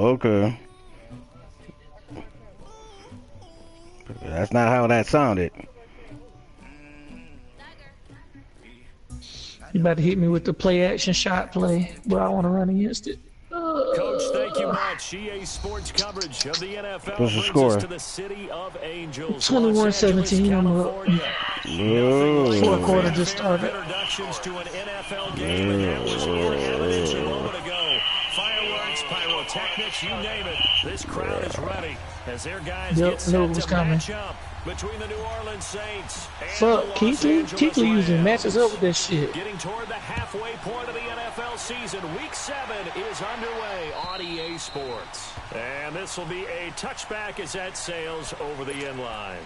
Okay. That's not how that sounded. You about to hit me with the play action shot play, but I want to run against it. Coach, thank you much. EA Sports coverage of the NFL What's the brings score? us to the city of Angels, 21-17. I'm up. Fourth quarter just started. Introductions to an NFL game, and that was in evidence a moment ago. Fireworks, pyrotechnics, you name it. This crowd is ready as their guys get set to match up between the New Orleans Saints and fuck, the Los Angeles Keekly usually Rams. matches up with that shit. Getting toward the halfway point of the NFL season, Week 7 is underway on EA Sports. And this will be a touchback as that sails over the end line.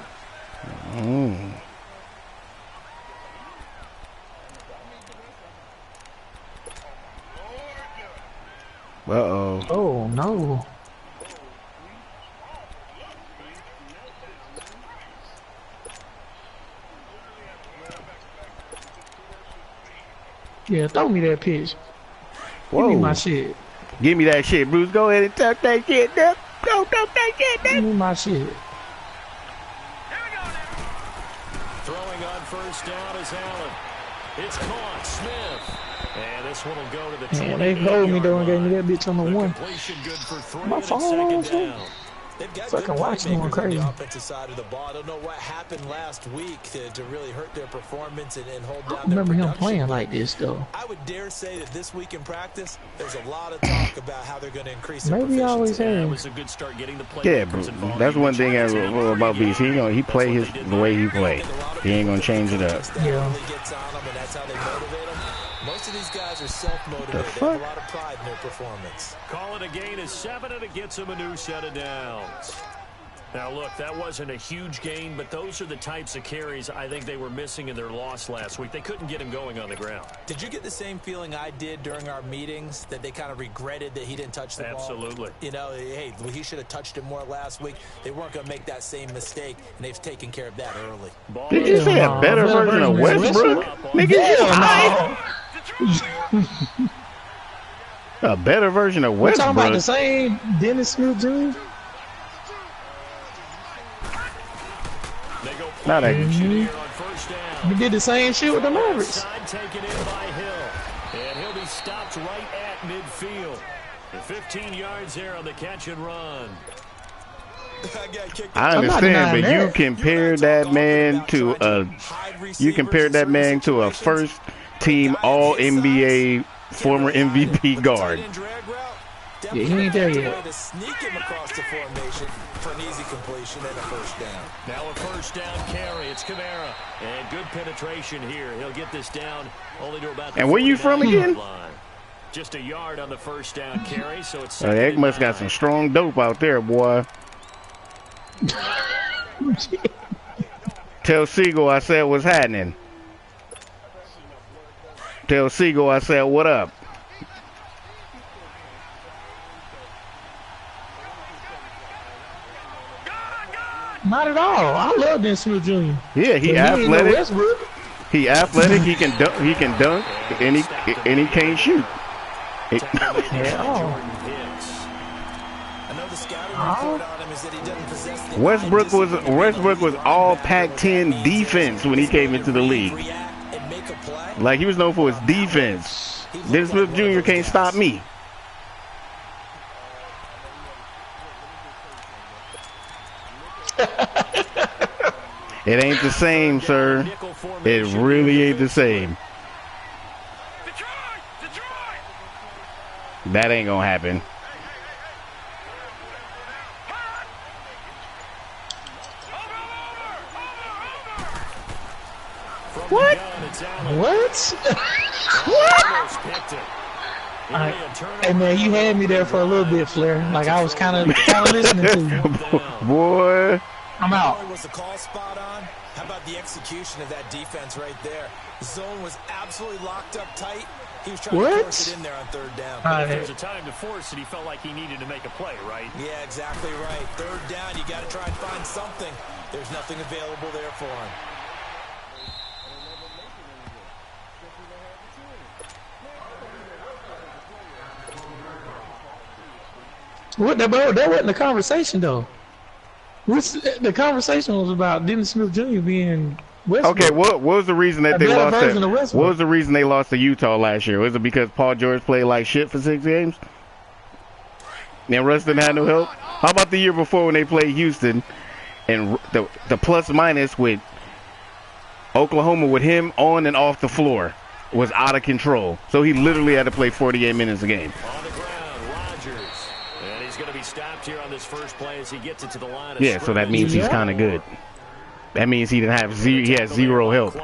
Uh-oh. Oh, no. Yeah, throw me that pitch. Whoa. Give me my shit. Give me that shit, Bruce. Go ahead and tuck that shit up. Go tuck that shit Give up. me my shit. Throwing on first down is Allen. It's caught. Smith. And this one will go to the 20. Man, they hold me though and gave me that bitch on the one. Completion good for 3 My and phone on, second down. They've got fucking good watching going playmakers on crazy. the offensive side of the ball. I don't know what happened last week to really hurt their performance and hold down I remember their him production. playing like this though. I would dare say that this week in practice, there's a lot of talk about how they're going to increase their Maybe he always proficiency. That has. was a good start getting the play. Yeah, bro. That's one thing I love about Beast. He play the way he play. He ain't gonna change it up. Yeah. Really gets on them, and that's how they motivate them. Most of these guys are self-motivated. The They fuck? have a lot of pride in their performance. Call it a gain of 7, and it gets them a new set of downs. Now, look, that wasn't a huge gain, but those are the types of carries I think they were missing in their loss last week. They couldn't get him going on the ground. Did you get the same feeling I did during our meetings, that they kind of regretted that he didn't touch the ball? Absolutely. You know, hey, he should have touched it more last week. They weren't going to make that same mistake, and they've taken care of that early. Ball Did you say a better version of Westbrook? Nigga, you high. A better version of We're talking about the Westbrook. same Dennis Smith Jr.? They go Not a- here on first down. We did the same shit with the Mavericks. Side taken in by Hill. And he'll be stopped right at midfield. 15 yards there on the catch and run. I understand, but you compare that man to a first team All NBA former MVP guard. Yeah, he ain't there yet. To sneak him across the formation for an easy completion and a first down. Now a first down carry. It's Kamara. And good penetration here. He'll get this down only to about the And where you from 49 again? line. Just a yard on the first down carry, so it's They must got some strong dope out there, boy. Tell Siegel I said what's happening. Tell Siegel I said what up. Not at all. I love Dennis Smith Jr. Yeah, he But ain't no athletic. Westbrook. He athletic. He can dunk. He can dunk, and he can't shoot. At all. I know the scouting report on him is that he doesn't possess the Westbrook was all Pac-10 defense when he came into the league. react and make a play. Like he was known for his defense. Dennis Smith Jr. can't stop me. It ain't the same, sir. It really ain't the same. That ain't gonna happen. What? What? Hey man, you had me there for a little bit, Flair. Like I was kind of listening to you. Boy. I'm out. Was the call spot on? How about the execution of that defense right there? The zone was absolutely locked up tight. He was trying to force it in there on third down. If there's a time to force it, he felt like he needed to make a play, right? Yeah, exactly right. Third down, you got to try and find something. There's nothing available there for him. What that wasn't the conversation though. The conversation was about Dennis Smith Jr. being Westbrook. Okay, what was the reason that they lost? What was the reason they lost to Utah last year? Was it because Paul George played like shit for 6 games? And Russ didn't have no help? How about the year before when they played Houston and the plus minus with Oklahoma with him on and off the floor was out of control. So he literally had to play 48 minutes a game. On the ground, Rodgers. And he's going to be stopped here on this first play as he gets it to the line. Yeah, so that means he's kind of good. That means he didn't have he has zero help.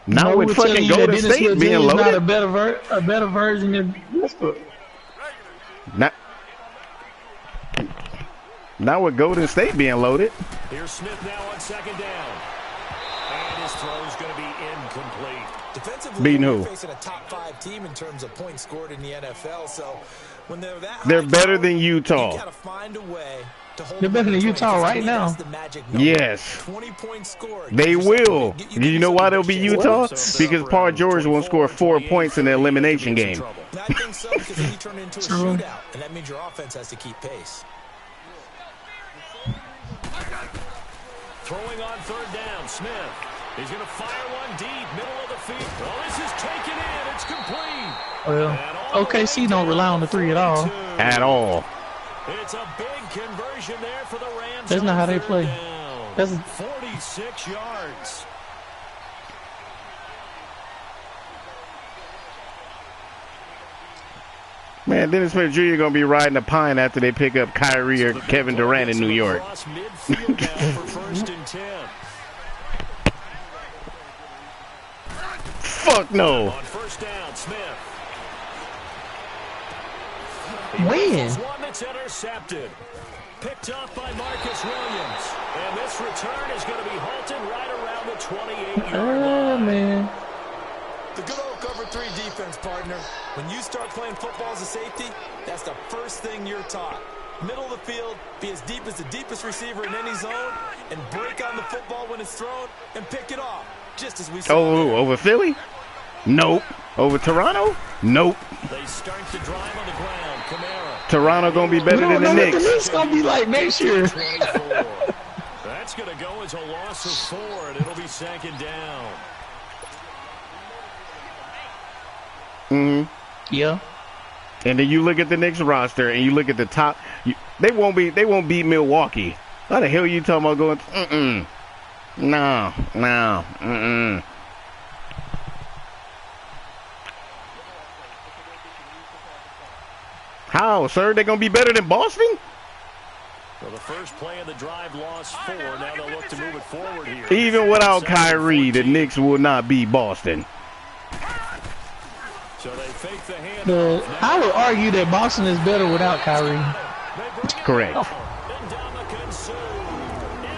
Now with fucking Golden State being loaded. Not a better version of Westbrook. Now with Golden State being loaded. Here's Smith now on second down. And his throw is going to be incomplete. Defensively, beating who? Facing a top 5 team in terms of points scored in the NFL. So when they're better than Utah. You gotta find a way to hold they're better than Utah right now. Yes. 20 points scored. They will. You know why they'll be Utah? Because Paul George won't score 4 points in the elimination game. I think so, because he turned into a shootout, and that means your offense has to keep pace. Throwing on third down, Smith. He's going to fire one deep, middle of the field. Well, this is taken in. It's complete. Well, OKC don't rely on the 3 at all. At all. It's a big conversion there for the Rams. That's not how they play. That's 46 yards. Man, Dennis Smith Jr. going to be riding a pine after they pick up Kyrie or Kevin Durant in New York. Midfield now for 1st and 10. Fuck no. On first down, Smith. When? One that's intercepted. Picked off by Marcus Williams. And this return is going to be halted right around the 28-yard line. Man. The good old cover 3 defense, partner. When you start playing football as a safety, that's the first thing you're taught. Middle of the field, be as deep as the deepest receiver in any zone, and break on the football when it's thrown, and pick it off, just as we saw. Oh, over Philly? Nope. Over Toronto? Nope. They start to drive on the ground. Kamara. Toronto gonna be better than the Knicks. The Knicks gonna be like next year. That's gonna go as a loss of 4, and it'll be second down. Yeah. And then you look at the Knicks roster and you look at the top. They won't beat Milwaukee. How the hell are you talking about going? No. How, sir? They're gonna be better than Boston? Well, the first play of the drive lost 4. Now they'll look to move it forward here. Even without Kyrie, the Knicks will not beat Boston. So they fake the hand. I would argue that Boston is better without Kyrie. Correct. In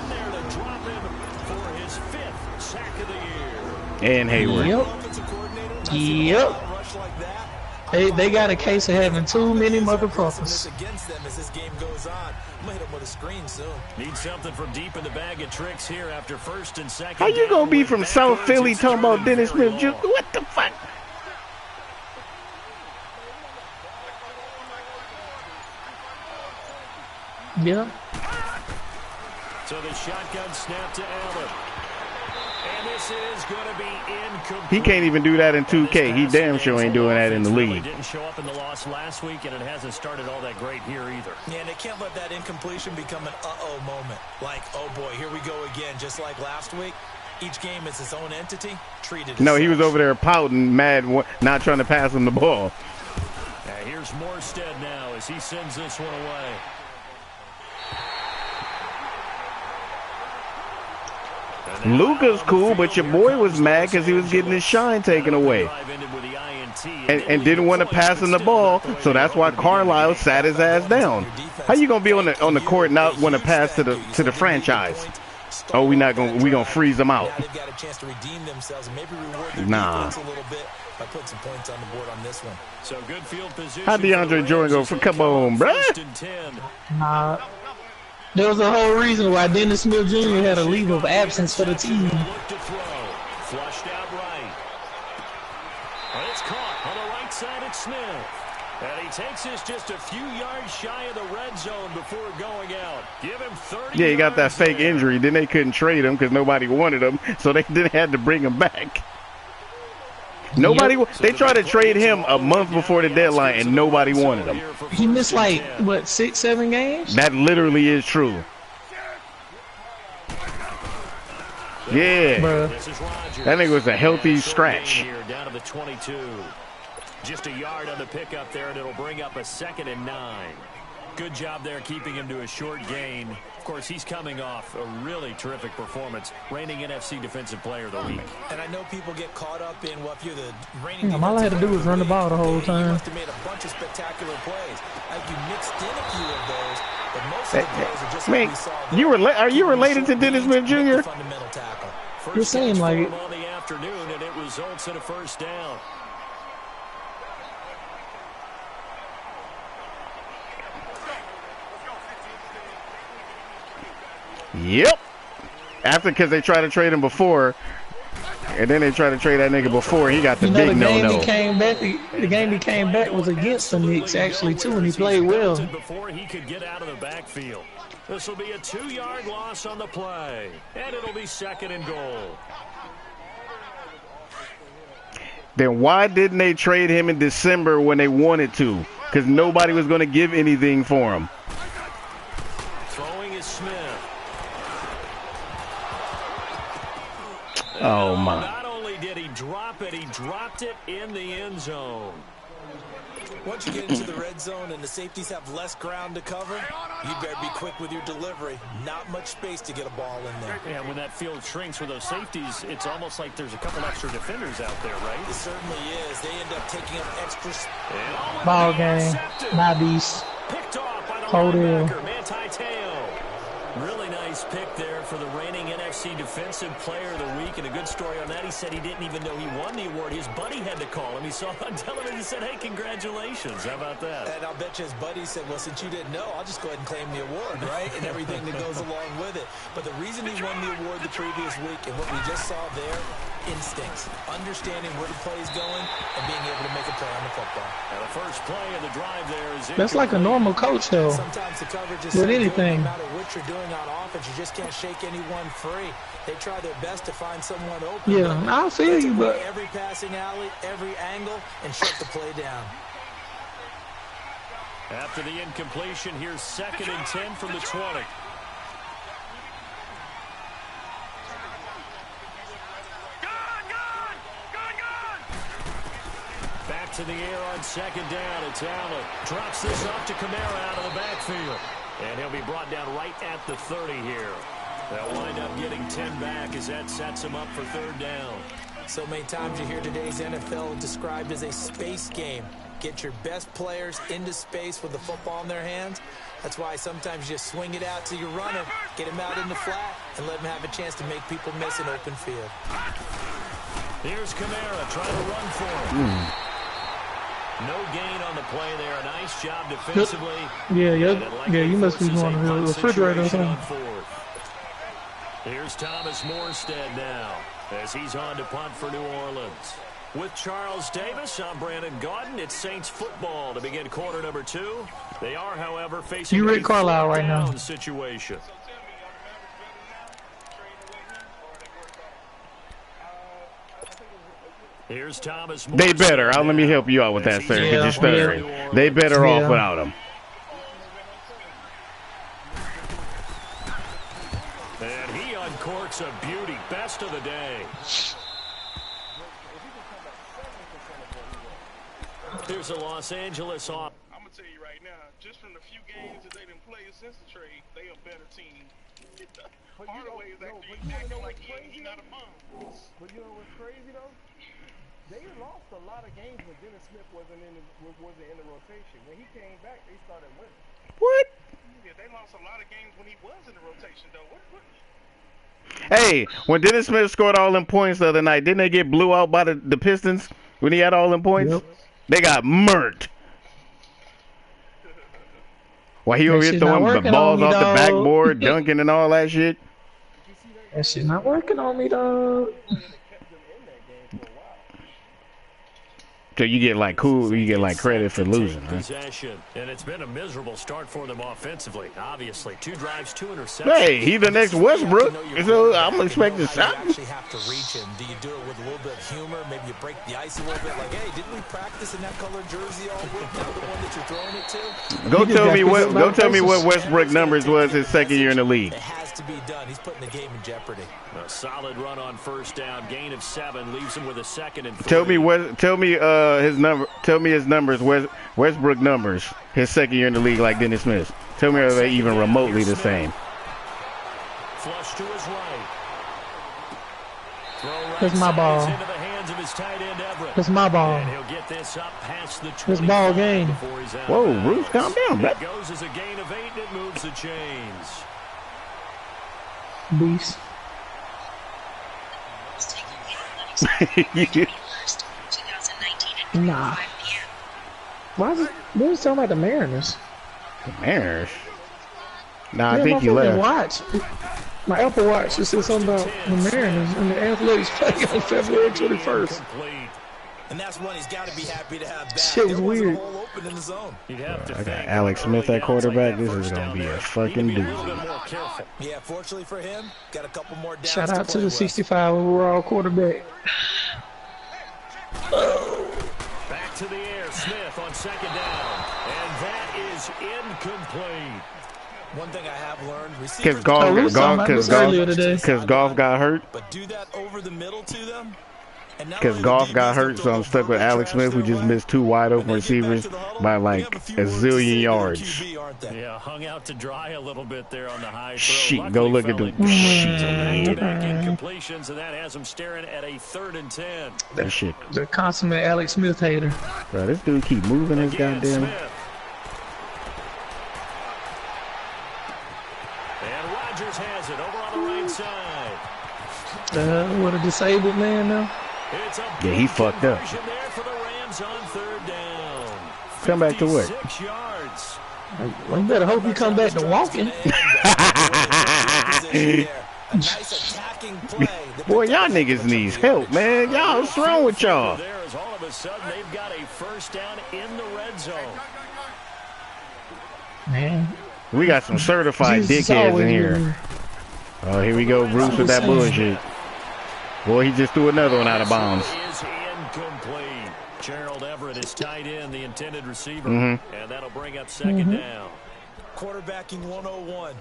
there to drop him for his 5th sack of the year. And Hayward. Yep. They got a case of having too many motherfuckers. Against them as this game goes on. I'm gonna hit him with a screen soon. Need something from deep in the bag of tricks here after 1st and 2nd. How you gonna be from South Philly talking about Dennis Smith Jr.? What the fuck? Yeah. So the shotgun snap to Allen. And this is going to be incomplete. He can't even do that in 2K. He damn sure ain't doing that in the league. Didn't show up in the loss last week, and it hasn't started all that great here either. Yeah, and they can't let that incompletion become an uh-oh moment. Like, oh boy, here we go again, just like last week. Each game is its own entity, treated as No, he was such. over there pouting, mad, not trying to pass him the ball. Here's Morstead now as he sends this one away. Luka's cool, but your boy was mad because he was getting his shine taken away. And didn't want to pass him the ball, so that's why Carlisle sat his ass down. How you gonna be on the court and not want to pass to the franchise? Oh, we gonna freeze them out. Nah. So good field position. How DeAndre Jordan go for? Come on, bruh. Nah. There was a whole reason why Dennis Smith Jr. had a leave of absence for the team. Flushed out right. It's caught on the right side at Smith. And he takes us just a few yards shy of the red zone before going out. Give him 30 Yeah, he got that fake there. injury. Then they couldn't trade him because nobody wanted him, so they didn't have to bring him back. Nobody. Yep. They tried to trade him a month before the deadline, and nobody wanted him. He missed like what 6-7 games. That literally is true. Yeah, that nigga was a healthy scratch. Down to the 22. Just a yard on the pickup there, and it'll bring up a 2nd and 9. Good job there keeping him to a short gain. Of course, he's coming off a really terrific performance, reigning NFC Defensive Player of the Week. And I know people get caught up in, well, if you're the reigning all I had to do was run the ball the whole time. You must have made a bunch of spectacular plays. Like you mixed in a few of those, but most of the plays are just like we saw there. Are you related to Dennis Smith Jr.? Fundamental tackle. You're saying like it. On the afternoon, and it results in a first down. Yep. Because they tried to trade him before, and then they tried to trade that nigga before he got the big no-no. The game he came back was against the Knicks actually too, and he played well. Before he could get out of the backfield. This will be a 2-yard loss on the play, and it'll be 2nd and goal. Then why didn't they trade him in December when they wanted to? Because nobody was going to give anything for him. Throwing is Smith. Oh, my. Not only did he drop it, he dropped it in the end zone. Once you get into the red zone and the safeties have less ground to cover, you better be quick with your delivery. Not much space to get a ball in there. Yeah, when that field shrinks with those safeties, it's almost like there's a couple extra defenders out there, right? It certainly is. They end up taking up extra space. Ball game. Nice. Picked off by the linebacker, Manti-Te'o. Really nice pick there for the reigning NFC Defensive Player of the Week, and a good story on that. He said he didn't even know he won the award. His buddy had to call him. He saw it on television and said, hey, congratulations. How about that? And I'll bet you his buddy said, well, since you didn't know, I'll just go ahead and claim the award, right? And everything that goes along with it. But the reason he won the award the previous week and what we just saw there, instincts, understanding where the play is going, and being able to make a play on the football. Now the first play of the drive there is that's like a normal coach, though. Sometimes the coverage is with anything. No matter what you're doing on offense, you just can't shake anyone free. They try their best to find someone open. Yeah, I feel you, but every passing alley, every angle, and shut the play down. After the incompletion, here's 2nd and 10 from the 20. Back to the air on 2nd down. It's Allen. Drops this off to Kamara out of the backfield. And he'll be brought down right at the 30 here. They'll wind up getting 10 back as that sets him up for 3rd down. So many times you hear today's NFL described as a space game. Get your best players into space with the football in their hands. That's why sometimes you just swing it out to your runner, get him out in the flat, and let him have a chance to make people miss an open field. Here's Kamara trying to run for him. No gain on the play there. A nice job defensively. Yeah, you must be going to the refrigerator or something. Here's Thomas Morstead now as he's on to punt for New Orleans. With Charles Davis, I'm Brandon Gaudin. It's Saints football to begin quarter number 2. They are, however, facing Rick Carlisle right now situation. Here's Thomas Morstead. They better. Let me help you out with that, sir. Because you're stuttering. They better off without him. And he uncorks a beauty. Best of the day. Here's a Los Angeles off. I'm going to tell you right now, just from the few games that they didn't play since the trade, they a better team. Hardaway is actually acting like he's not a bum. But you know what's crazy, though? They lost a lot of games when Dennis Smith wasn't in the rotation. When he came back, they started winning. What? Yeah, they lost a lot of games when he was in the rotation, though. What? Hey, when Dennis Smith scored all them points the other night, didn't they get blew out by the Pistons when he had all them points? Yep. They got murked. While he over here throwing the balls off the backboard, dunking and all that shit. That shit not working on me, dog. So you get like you get like credit for losing, right? Possession, and it's been a miserable start for them offensively. Obviously, 2 drives, 2 interceptions. Hey, he's the next Westbrook, so I'm expecting shot. You actually have to reach him. Do you do it with a little bit of humor? Maybe you break the ice a little bit. Like, hey, didn't we practice in that colored jersey all week? Now the one that you're throwing it to. Go tell me what Westbrook numbers was his second year in the league. It has to be done. He's putting the game in jeopardy. A solid run on first down, gain of 7, leaves him with a 2nd and 3. Tell me his numbers. Westbrook numbers. His second year in the league, like Dennis Smith. Tell me are they even remotely the same? Flush to his right. It's my ball. It's my ball. And he'll get this up past the It's ball game. Whoa, Bruce, calm down, bro. It goes as a gain of 8 and it moves the chains. Beast. Nah. Why is it? We was talking about the Mariners. The Mariners? Nah, Yeah, I think he left. Watch. My Apple Watch just said something about the Mariners and the Athletics playing on February 21st. And that's when he's got to be happy to have that. Shit was weird. I got Alex Smith at quarterback. This is going to be a fucking doozy. Yeah, fortunately for him, got a couple more downs. Shout out to the 65 overall quarterback. Back to the air, Smith on 2nd down. And that is incomplete. One thing I have learned, because golf got hurt. But do that over the middle to them. Because Goff got hurt, so I'm stuck with Alex Smith, who just missed 2 wide open receivers by like a zillion yards. Yeah, hung out to dry a little bit there on the high throw. Shit, go look at the back-to-back incompletions, and that has him staring at a 3rd and 10. That shit. The consummate Alex Smith hater. Bro, this dude keep moving his goddamn. And Rodgers has it over on the right side. What a disabled man now. Yeah, he fucked up. For the Rams on 3rd down. Come back to work. 6 yards. I better hope you come back to walking. Boy, y'all niggas needs help, man. Y'all, what's wrong with y'all? All of a sudden, they've got a 1st down in the red zone. Man. We got some certified dickheads in here. Oh, here we go, Bruce with that bullshit. Boy, he just threw another one out of bounds. Is incomplete. Gerald Everett is tight in, the intended receiver, and that'll bring up 2nd down. Quarterbacking 101.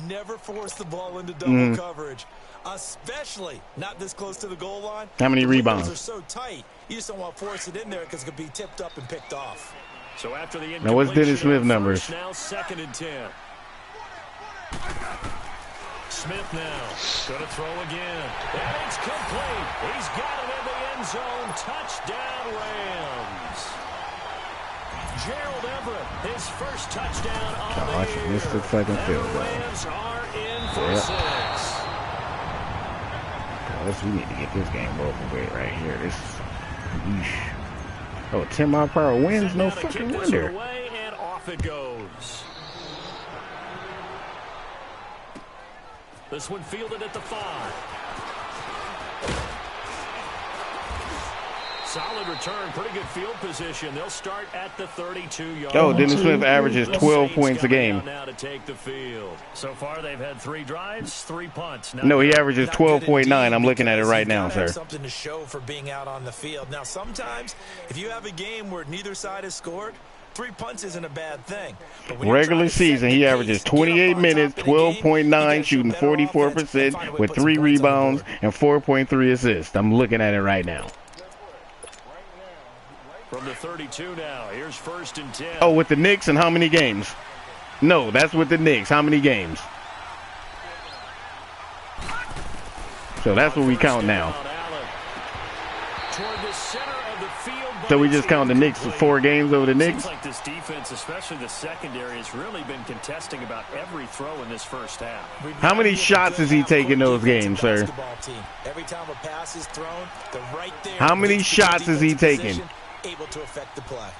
Never force the ball into double coverage, especially not this close to the goal line. How many rebounds? Are so tight. You just don't want to force it in there because it could be tipped up and picked off. So after the now, what's Dennis Smith numbers? Now 2nd and 10. Smith now going to throw again. And it's complete. He's got it in the end zone. Touchdown, Rams. Gerald Everett, his first touchdown on the year. Missed the fucking field goal. Rams are in for 6. Guys, we need to get this game over with right here. This yeesh. Oh, 10-mile-per-hour winds? No fucking wonder. Away and off it goes. This one fielded at the 5. Solid return, pretty good field position. They'll start at the 32-yard line. Oh, Dennis Smith averages 12 points a game. Now to take the field. So far, they've had 3 drives, 3 punts. No, he averages 12.9. I'm looking at it right now, sir. Something to show for being out on the field. Now, sometimes if you have a game where neither side has scored, 3 punts isn't a bad thing. Regular season, he averages 28 minutes, 12.9, shooting 44% with 3 rebounds and 4.3 assists. I'm looking at it right now. From the 32 now, here's 1st and 10. Oh, with the Knicks and how many games? No, that's with the Knicks. How many games? So that's what we count now. So we just count the Knicks for 4 games over the Knicks? Seems like this defense, especially the secondary, has really been contesting about every throw in this first half. How many shots is he taking those games, sir? Every time a pass is thrown, they're right there. How many shots is he taking? Able to affect the play.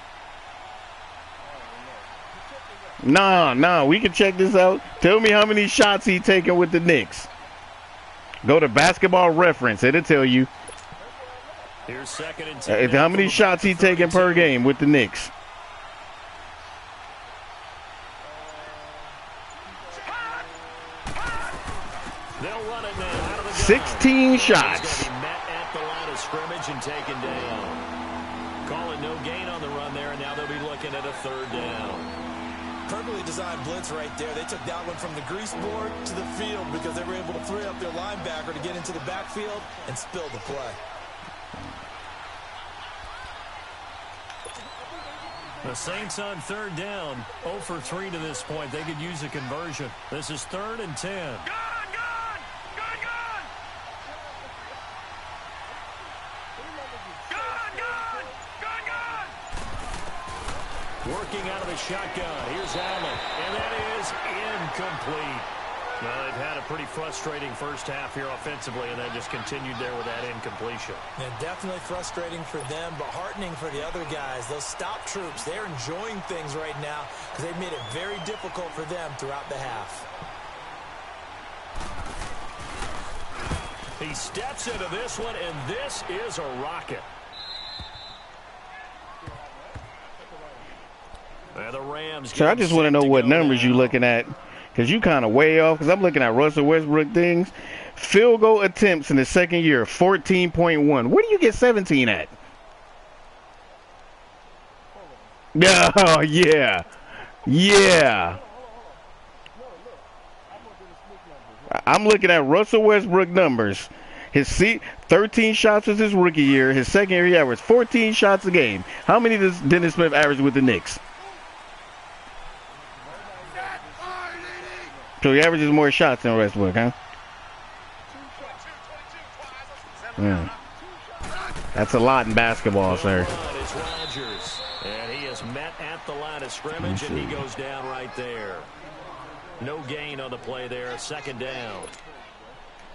Nah, we can check this out. Tell me how many shots he taking with the Knicks. Go to Basketball Reference. It'll tell you. Here's 2nd and 10. How many shots he taking per game with the Knicks? They'll run it now out of the 16 shots. Met at the line of scrimmage and taken down. Calling no gain on the run there, and now they'll be looking at a 3rd down. Perfectly designed blitz right there. They took that one from the grease board to the field because they were able to free up their linebacker to get into the backfield and spill the play. The Saints on 3rd down, 0 for 3 to this point. They could use a conversion. This is 3rd and 10. Working out of the shotgun. Here's Allen, and that is incomplete. Well, they've had a pretty frustrating first half here offensively, and then just continued there with that incompletion. And definitely frustrating for them, but heartening for the other guys. Those stop troops, they're enjoying things right now because they've made it very difficult for them throughout the half. He steps into this one, and this is a rocket. The Rams. So I just want to know what numbers you looking at, because you kind of way off. Because I'm looking at Russell Westbrook things. Field goal attempts in the 2nd year, 14.1. Where do you get 17 at? Oh, yeah. Yeah. I'm looking at Russell Westbrook numbers. His 13 shots was his rookie year. His 2nd year, he averaged 14 shots a game. How many does Dennis Smith average with the Knicks? So he averages more shots than Westbrook, huh? That's a lot in basketball, sir. It's Rodgers, and he is met at the line of scrimmage, and he goes down right there. No gain on the play there. 2nd down.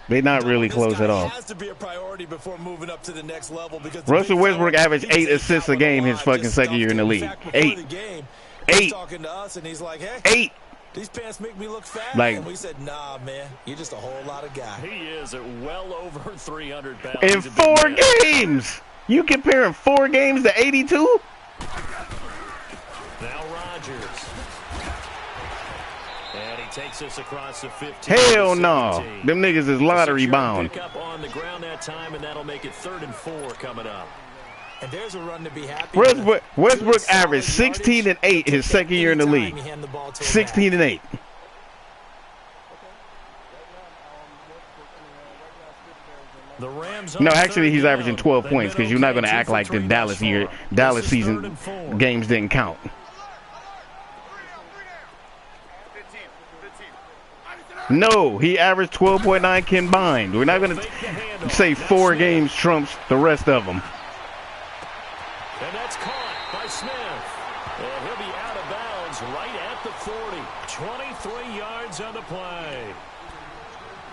They're not really close at all. Has to be a priority before moving up to the next level because Russell Westbrook averaged 8 assists a game his fucking 2nd year in the league. 8. 8. Talking to us, and he's like, hey, 8. These pants make me look fat. Like, and we said, nah, man, you're just a whole lot of guy. He is at well over 300 pounds. In 4 games. You comparing 4 games to 82? Now Rodgers. And he takes us across the 15. Hell no. Them niggas is lottery bound. Pick up on the ground that time, and that'll make it 3rd and 4 coming up. And there's a run to be happy. Westbrook averaged 16 and 8 his 2nd year in the league. 16 and 8. The Rams. No, actually, he's averaging 12 points because you're not going to act like the Dallas season games didn't count. No, he averaged 12.9 combined. We're not going to say 4 games trumps the rest of them. And that's caught by Smith. And he'll be out of bounds right at the 40. 23 yards on the play.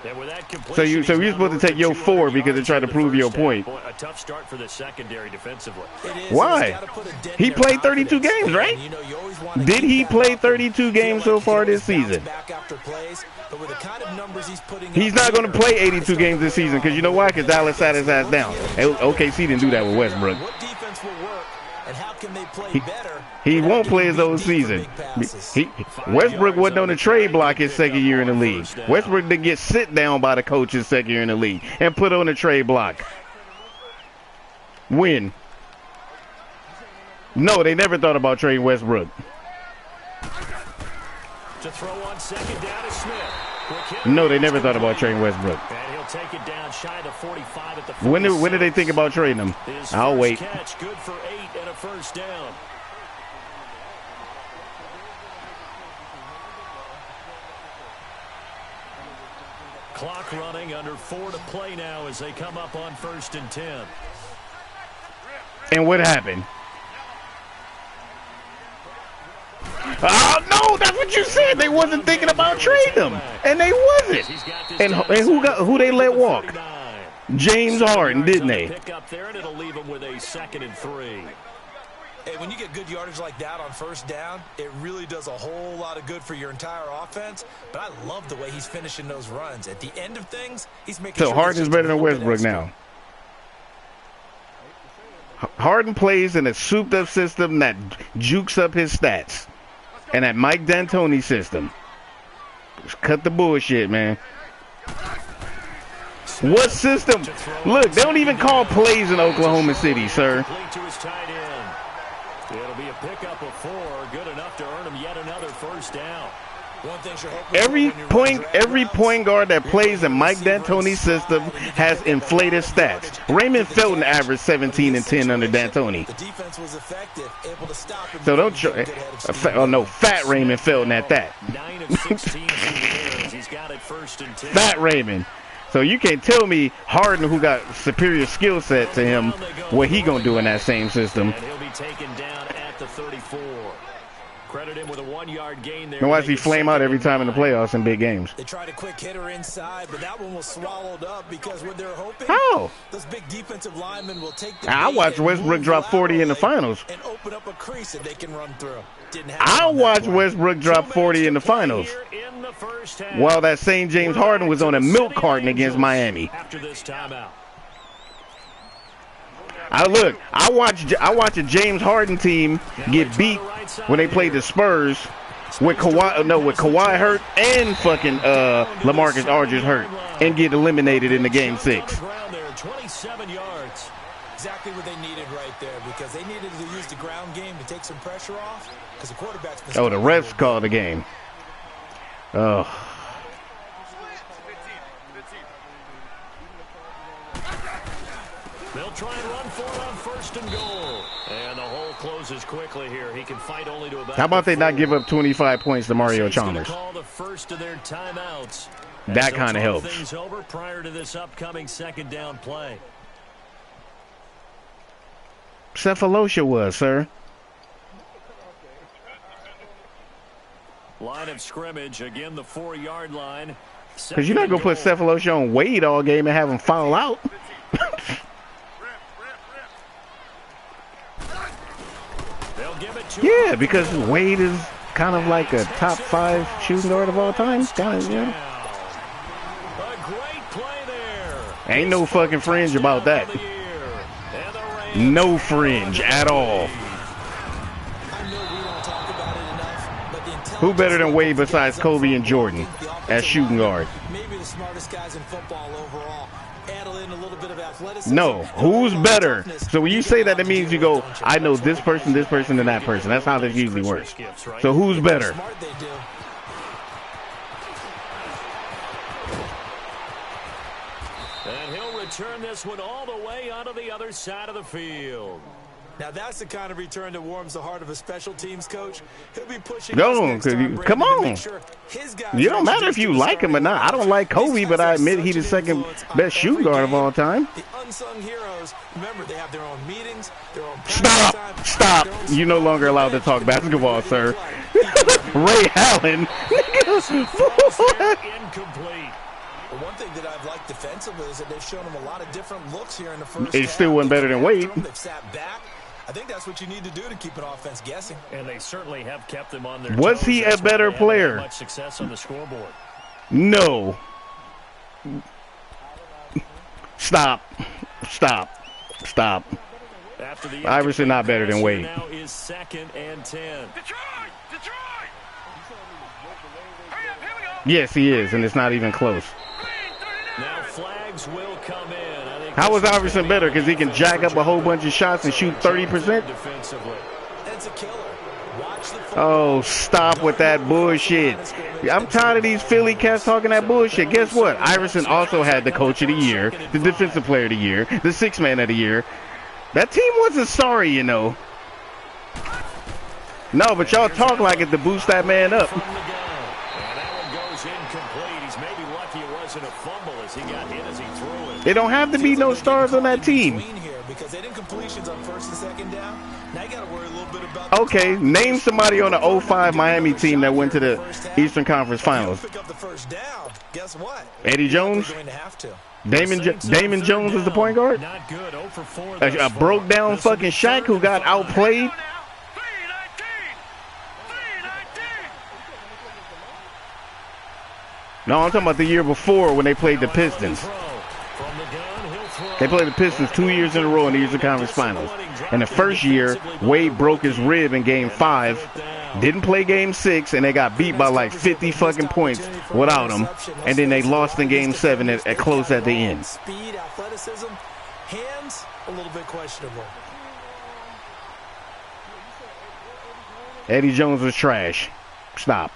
And with that completion, so you're supposed to take your 4 because they're trying to prove your point. Boy, a tough start for the secondary defensively. Why? He played 32 games, right? Did he play 32 games so far this season? He's not going to play 82 games this season because you know why? Because Dallas sat his ass down. OKC didn't do that with Westbrook. He won't play his own season. Westbrook wasn't on the trade block his 2nd year in the league. Westbrook didn't get sit down by the coach his 2nd year in the league and put on the trade block. When? No, they never thought about trading Westbrook. To throw on 2nd down is Smith. No, they never thought about trading Westbrook. And he'll take it down shy of the 45 at the 46. When did they think about trading him? I'll wait. Catch, good for 8 and a 1st down. Clock running, under 4 to play now as they come up on 1st and 10. And what happened? Oh, no, that's what you said. They wasn't thinking about trading him. And they wasn't. And who they let walk? James Harden, didn't they? Pick up there, and it'll leave them with a 2nd and 3. Hey, when you get good yardage like that on 1st down, it really does a whole lot of good for your entire offense. But I love the way he's finishing those runs. At the end of things, he's making so Harden's better than Westbrook now. Harden plays in a souped-up system that jukes up his stats. And that Mike D'Antoni system. Just cut the bullshit, man. What system? Look, they don't even call plays in Oklahoma City, sir. It'll be a pickup of 4, good enough to earn him yet another first down. Every point guard that plays in Mike D'Antoni's system has inflated stats. Raymond Felton averaged 17 and 10 under D'Antoni. So don't try. Oh no, fat Raymond Felton at that. 9 of 16 He's got it first and 10. Fat Raymond. So you can't tell me Harden, who got superior skill set to him, what he gonna do in that same system. And he'll be taken down at the 34. Credit him with a 1-yard gain there. And why does he flame out every time in the playoffs in big games? They tried a quick hitter inside, but that one was swallowed up because what they're hoping, how? Those big defensive linemen will take the I watched Westbrook drop 40 in the finals. And open up a crease that they can run through. I watched Westbrook drop 40 in the finals. While that same James Harden was on a milk carton against Miami. After this timeout. I watched a James Harden team get beat when they played the Spurs with Kawhi hurt and fucking LaMarcus Aldridge hurt and get eliminated in the game 6. 27 yards. Exactly what they needed right there because they needed to use the ground game to take some pressure off because the quarterback's been the refs called the game. Oh. They'll try and run for it on first and goal. And the hole closes quickly here. He can fight only to about. How about they not give up 25 points to Mario Chalmers? Call the first of their timeouts. That kind of helps. Things over prior to this upcoming second down play. Cephalosha was, sir. Line of scrimmage, again the 4-yard line. Because you're not going to put Cephalosha on Wade all game and have him foul out. Yeah, because Wade is kind of like a top 5 shooting guard of all time. Kind of, yeah. A great play there. Ain't no fucking fringe about that. No fringe at all. Who better than Wade besides Kobe and Jordan as shooting guard? Maybe the smartest guys in football overall. Add in a little bit of athleticism. No, who's better? So when you say that, it means you go, I know this person, and that person. That's how this usually works. So who's better? And he'll return this one all the way onto the other side of the field. Now that's the kind of return that warms the heart of a special teams coach. He'll be pushing. No, come on. You don't matter if you like him or not. I don't like Kobe, but I admit he's the second best shooting guard of all time. The unsung heroes. Remember, they have their own meetings, their own. Stop! You're no longer allowed to talk basketball, sir. Ray Allen. Incomplete. But one thing that I've liked defensively is that they've shown him a lot of different looks here in the first. It still wasn't better than Wade. They've sat back. I think that's what you need to do to keep an offense guessing. And they certainly have kept them on their Was toes. he a better player? Much success on the scoreboard. No. Stop. Iverson not better than Wade. Now is 2nd and 10. Yes, he is, and it's not even close. Now flags will come in. How was Iverson better? Because he can jack up a whole bunch of shots and shoot 30%? That's a killer. Oh, stop with that bullshit. I'm tired of these Philly cats talking that bullshit. Guess what? Iverson also had the coach of the year, the defensive player of the year, the 6th man of the year. That team wasn't sorry, you know. No, but y'all talk like it to boost that man up. There don't have to be no stars on that team. Okay, name somebody on the 05 Miami team that went to the Eastern Conference Finals. Eddie Jones? Damon Jones was the point guard? A broke down fucking Shaq who got outplayed? No, I'm talking about the year before when they played the Pistons. From the gun, he'll throw. They played the Pistons 2 years in a row in the Eastern Conference Finals. And the first year, Wade broke his rib in Game 5, didn't play Game 6, and they got beat by like 50 fucking points without him. And then they lost in Game 7 at close at the end. Speed, athleticism, hands, a little bit questionable. Eddie Jones was trash. Stop.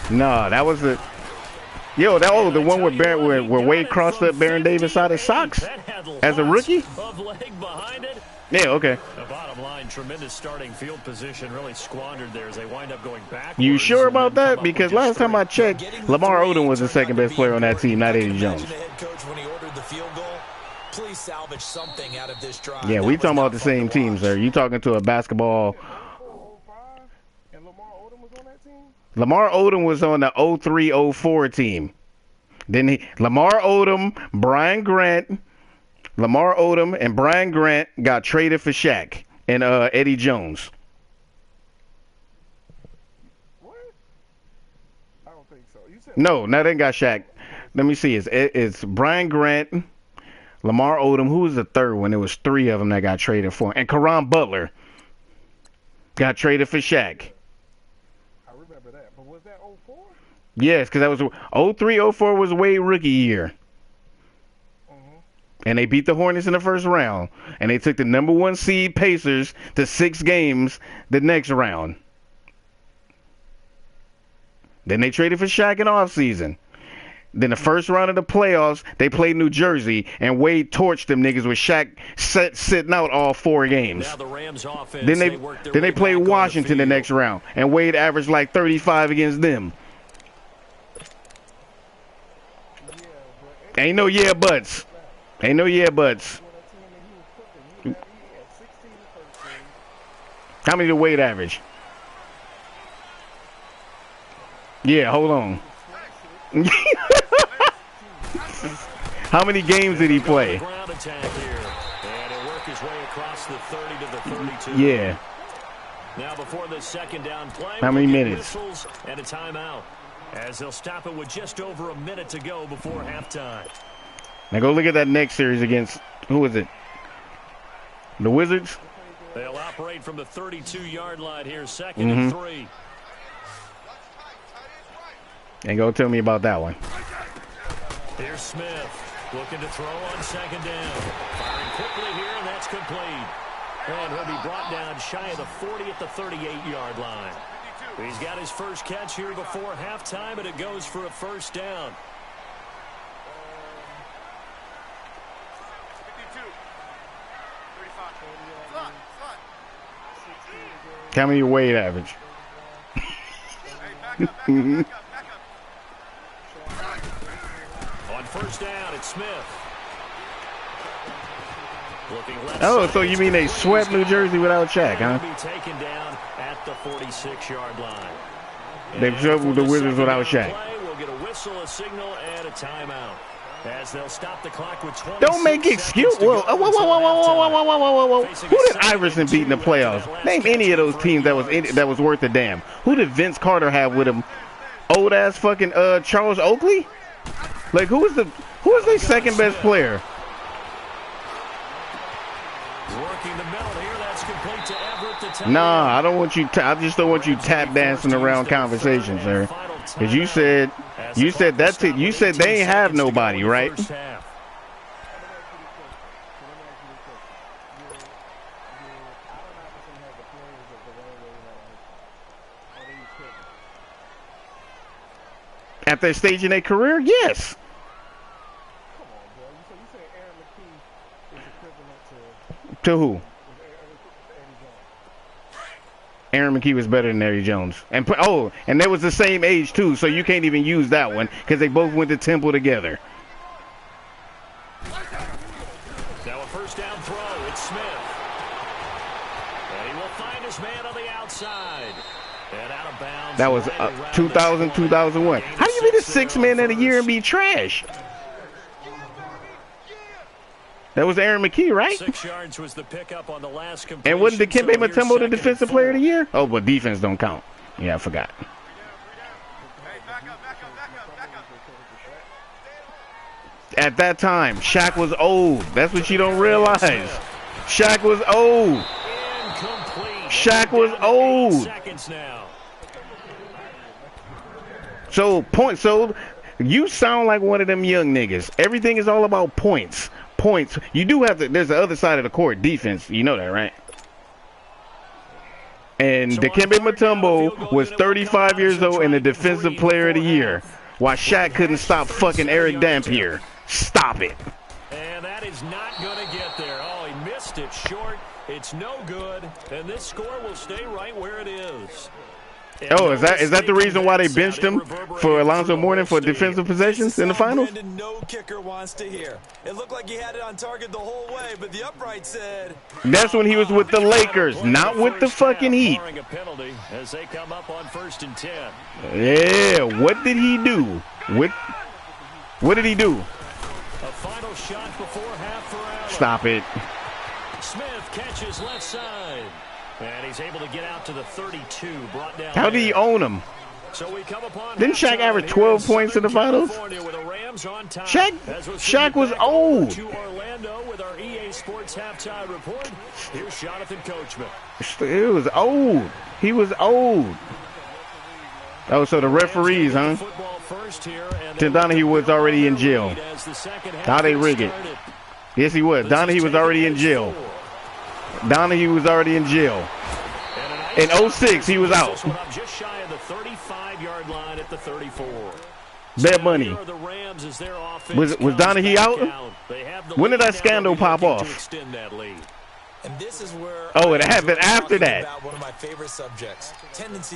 No, that was the... Yo, the one where Wade crossed up Baron Davis out of socks as a rookie? Yeah, okay. The bottom line, tremendous starting field position, really squandered there as they wind up going backwards. You sure about that? Because last time I checked, Lamar Odom was the second best player on that team, not Eddie Jones. Please salvage something out of this drive. Yeah, we talking about the same team, sir. You talking to a basketball... And Lamar Odom was on that team? Lamar Odom was on the 03-04 team. Then Lamar Odom, and Brian Grant got traded for Shaq and Eddie Jones. What? I don't think so. You said No, they got Shaq. Let me see. It's Brian Grant, Lamar Odom. Who was the third one? There was 3 of them that got traded for him. And Caron Butler got traded for Shaq. I remember that. But was that 04? Yes, because that was 03-04 was Wade rookie year. And they beat the Hornets in the first round. And they took the number 1 seed Pacers to 6 games the next round. Then they traded for Shaq in offseason. Then the first round of the playoffs, they played New Jersey, and Wade torched them niggas with Shaq sitting out all 4 games. Now the Rams offense, Then they played Washington the next round, and Wade averaged like 35 against them. Ain't no yeah buts. Ain't no yeah buts. How many did Wade average? Yeah, hold on. How many games did he play? Yeah. Now before the second down play, how many minutes? And a timeout, as they'll stop it with just over a minute to go before halftime. Now go look at that next series against, who is it? The Wizards? They'll operate from the 32-yard line here, second and 3. Ain't gonna tell me about that one. Here's Smith, looking to throw on second down. Firing quickly here, and that's complete. And he'll be brought down shy of the 40 at the 38-yard line. He's got his first catch here before halftime, and it goes for a first down. How many Wade average? On first down, it's Smith. Oh, so you mean they swept New Jersey without Shaq, huh? Be taken down at the 46-yard line. They swept the Wizards without Shaq. We'll get a whistle, a signal, and a timeout. As they'll stop the clock with 20. Don't make excuse. Whoa. Who did Iverson beat in the playoffs? Name any of those teams that was worth a damn. Who did Vince Carter have with him? Old ass fucking Charles Oakley? Like who is their second best player? Working the middle here, that's complete to Everett. Nah, I don't want you. I just don't want you tap dancing around conversations, sir. Because you said that's it. You said they ain't have nobody, right? At that stage in their career, yes. To who? Aaron McKee was better than Eddie Jones. And they was the same age, too, so you can't even use that one because they both went to Temple together. Now a first down throw. It's Smith. And he will find his man on the outside. And out of bounds. That was 2000, 2001. How do you be the sixth man of the year and be trash? That was Aaron McKee, right? 6 yards was the pickup on the last completion. And wasn't Dikembe Mutombo the defensive player of the year? Oh, but defense don't count. Yeah, I forgot. At that time, Shaq was old. That's what you don't realize. Shaq was old. Shaq was old. So you sound like one of them young niggas. Everything is all about points. Points. You do have to. There's the other side of the court, defense. You know that, right? And Dikembe Mutombo was 35 years old and the defensive player of the year, while Shaq couldn't stop fucking Eric Dampier. Stop it. And that is not going to get there. Oh, he missed it short. It's no good. And this score will stay right where it is. Oh, is that the reason why they benched him for Alonzo Mourning for defensive possessions in the finals? No kicker wants to hear. It looked like he had it on target the whole way, but the upright said. That's when he was with the Lakers, not with the fucking Heat. As they come up on 1st and 10. Yeah, what did he do? What did he do? A final shot before half for Allen. Stop it. Smith catches left side. And he's able to get out to the 32, brought down. How did he own him? So we come upon Didn't Shaq average 12 points in the finals? Shaq was old. To Orlando with our EA Sports halftime report. Here's Jonathan Coachman. It was old. He was old. Oh, so the referees, huh? Tim Donahue was already in jail. How they rig it? Yes, he was. Donahue was already in jail. Donahue was already in jail. In 06, he was out. Just shy of the 35-yard line at the 34. Bad money. Was Donahue out? When did that scandal pop off? And this is where oh, it happened after that. One of my favorite subjects.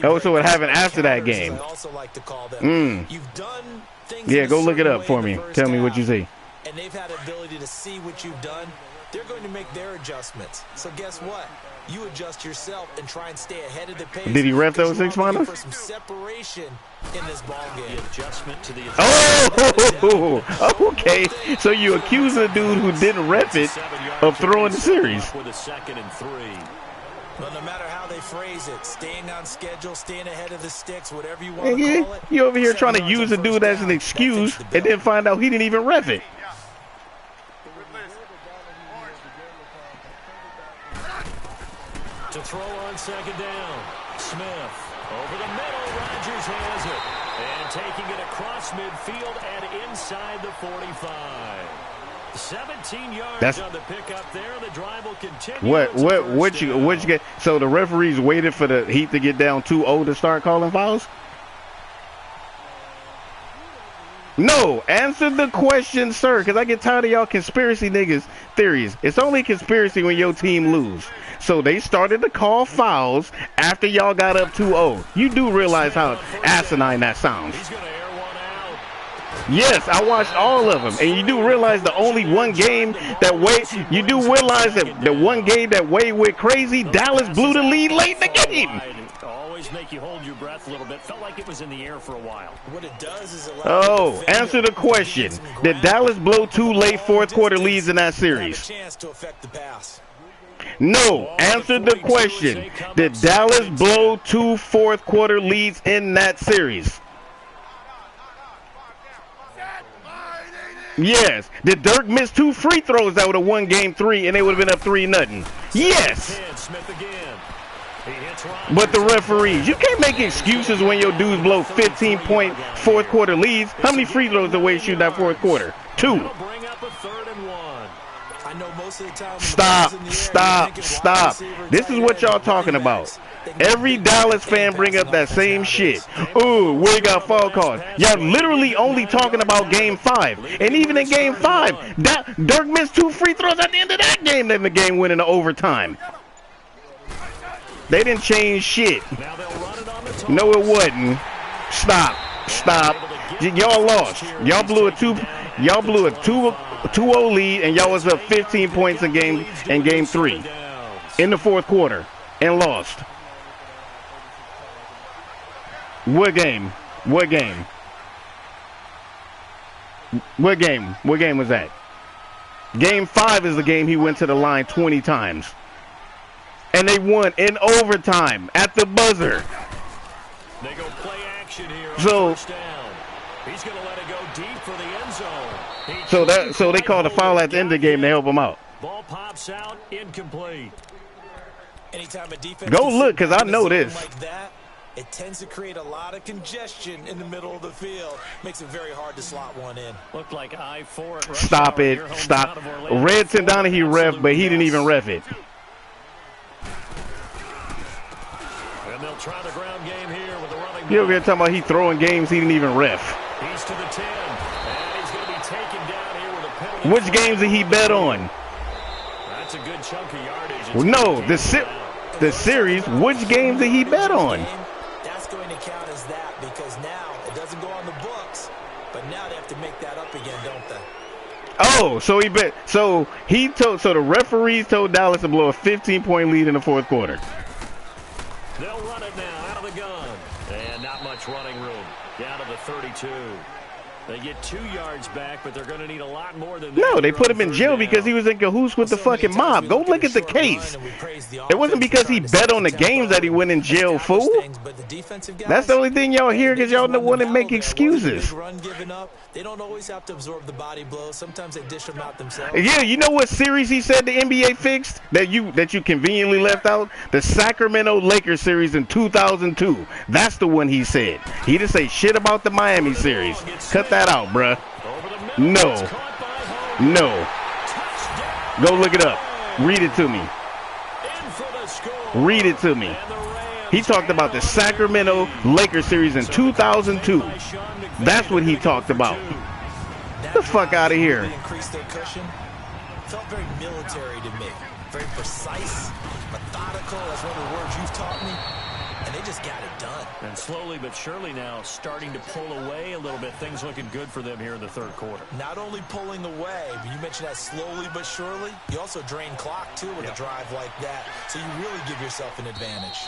Oh, so it happened after that game. I also like to call them. You've done things. Yeah, go look it up for me. Tell me what you see. And they've had the ability to see what you've done. They're going to make their adjustments. So guess what? You adjust yourself and try and stay ahead of the pace. Did he ref those 6 finals? For some separation in this ball game. Adjustment to the oh, okay. So you accuse a dude who didn't ref it of throwing the series. With a 2nd and 3. Well, no matter how they phrase it, staying on schedule, staying ahead of the sticks, whatever you want to call it. You over here trying to use a dude as an excuse and then find out he didn't even ref it. To throw on 2nd down. Smith over the middle. Rodgers has it. And taking it across midfield and inside the 45. 17 yards on the pickup there. The drive will continue. What you get? So the referees waited for the Heat to get down 2-0 to start calling fouls? No, answer the question, sir, because I get tired of y'all conspiracy niggas theories. It's only conspiracy when your team lose. So they started to call fouls after y'all got up 2-0. You do realize how asinine that sounds. Yes, I watched all of them, and you do realize the only one game that you do realize that the one game that Wade went crazy, Dallas blew the lead late in the game. Always make you hold your breath a little bit. Felt like it was in the air for a while. What it does is answer the question. Did Dallas blow 2 late 4th quarter leads in that series? No, answer the question. Did Dallas blow 2 4th quarter leads in that series? Yes. Did Dirk miss 2 free throws that would have won game 3 and they would have been up 3-0? Yes. But the referees, you can't make excuses when your dudes blow 15-point 4th quarter leads. How many free throws did Wade shoot that 4th quarter? 2. Stop. This is what y'all talking about. Every Dallas fan bring up that same shit. Ooh, Wade got foul calls. Y'all literally only talking about game 5. And even in game 5, Dirk missed 2 free throws at the end of that game. Then the game went into overtime. They didn't change shit. No, it wasn't. Stop. Y'all lost. Y'all blew a 2-0 lead, and y'all was up 15 points in game 3 in the 4th quarter and lost. What game? What game was that? Game 5 is the game he went to the line 20 times. And they won in overtime at the buzzer. They go play action here. So He's going to let it go deep for the end zone. So they called a foul at the end of the game to help him out. Ball pops out, incomplete. Anytime a defense go look, because I know this. Like that, it tends to create a lot of congestion in the middle of the field. Makes it very hard to slot one in. Looked like I-4 at rush Stop hour, it. Stop. Redson Donahue ref, but he didn't even ref it. And they'll try the ground game here with the running. You over here talking about he throwing games he didn't even ref. He's to the 10, and he's going to be taken down here with a penalty. Which games did he bet on? That's a good chunk of yardage. No, the series. Which games did he bet on? That's going to count as that because now it doesn't go on the books, but now they have to make that up again, don't they? Oh, so he bet. So the referees told Dallas to blow a 15-point lead in the fourth quarter. They'll run it now out of the gun, and not much running room. Down to the 32. They get 2 yards back, but they're going to need a lot more than that. No, they put him in jail because he was in cahoots with the fucking mob. Go look at the case. It wasn't because he bet on the games that he went in jail, fool. That's the only thing y'all hear because y'all don't want to make excuses. They don't always have to absorb the body blows. Sometimes they dish them out themselves. Yeah, you know what series he said the NBA fixed that you conveniently left out? The Sacramento Lakers series in 2002. That's the one he said. He didn't say shit about the Miami series. Cut that out, bruh. No. Go look it up. Read it to me. Read it to me. He talked about the Sacramento Lakers series in 2002. That's what he talked about. Get the fuck out of here. Increase their cushion. Felt very military to me. Very precise, methodical. That's one of the words you've taught me. And they just got it done. And slowly but surely now starting to pull away a little bit. Things looking good for them here in the third quarter. Not only pulling away, but you mentioned that slowly but surely. You also drain clock, too, with a drive like that. So you really give yourself an advantage.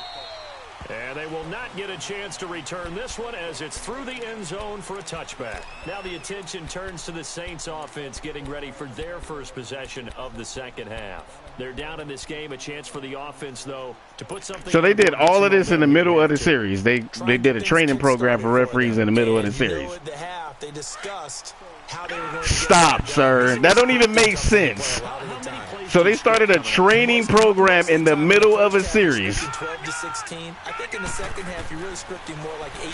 And they will not get a chance to return this one as it's through the end zone for a touchback. Now the attention turns to the Saints offense getting ready for their first possession of the second half. They're down in this game, a chance for the offense, though, to put something... So they did all of this in the middle of the series. They did a training program for referees in the middle of the series. They discussed how they were going to stop, sir. That don't even make sense. So they started a training program in the middle of a series. 12 to 16. I think in the second half, you're really scripting more like 8 to 10.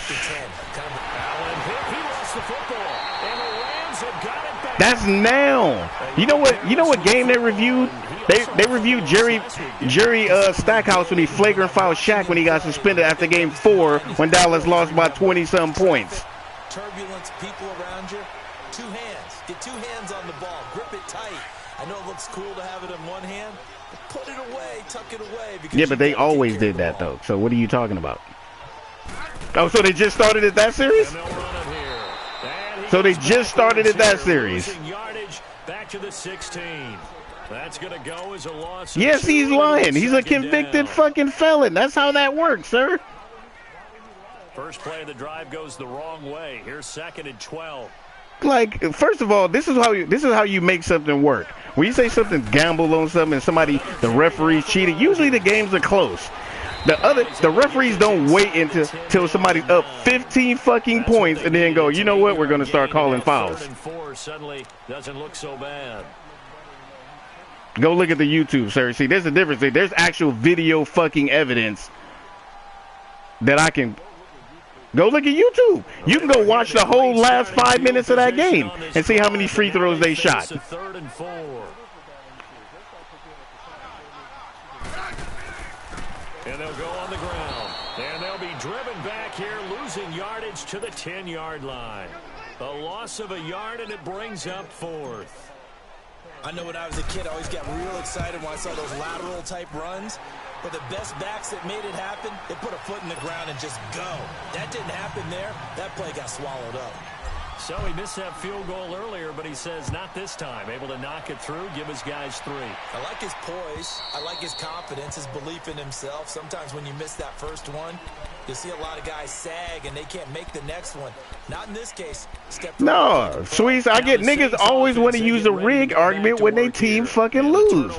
He lost the football, and the Rams have got it back. That's now. You know what game they reviewed? They reviewed Jerry Stackhouse when he flagrant fouled Shaq when he got suspended after game 4 when Dallas lost by 20-some points. Turbulence, people around you. 2 hands. Get 2 hands on the ball. Grip it tight. I know it looks cool to have it in one hand, but put it away, tuck it away. Yeah, but they always did that, though. So what are you talking about? Oh, so they just started at that series? So they just started at that series. Back to the 16. That's going to go as a loss. Yes, he's lying. He's a convicted fucking felon. That's how that works, sir. First play of the drive goes the wrong way. Here's 2nd and 12. Like, first of all, this is how you make something work. When you say something gamble on something and the referees cheated, usually the games are close. The referees don't wait until somebody's up 15 fucking points and then go, you know what, we're going to start calling fouls. 3rd and 4 suddenly doesn't look so bad. Go look at the YouTube, sir. See, there's a difference. There's actual video fucking evidence that I can... Go look at YouTube. You can go watch the whole last 5 minutes of that game and see how many free throws they shot. 3rd and 4. And they'll go on the ground. And they'll be driven back here, losing yardage to the 10-yard line. A loss of a yard, and it brings up 4th. I know when I was a kid, I always got real excited when I saw those lateral-type runs. But the best backs that made it happen, they put a foot in the ground and just go. That didn't happen there. That play got swallowed up. So he missed that field goal earlier, but he says not this time. Able to knock it through, give his guys 3. I like his poise. I like his confidence, his belief in himself. Sometimes when you miss that first one, you see a lot of guys sag and they can't make the next one. Not in this case. No, Sweets, I get niggas always want to use a rig argument when they team fucking lose.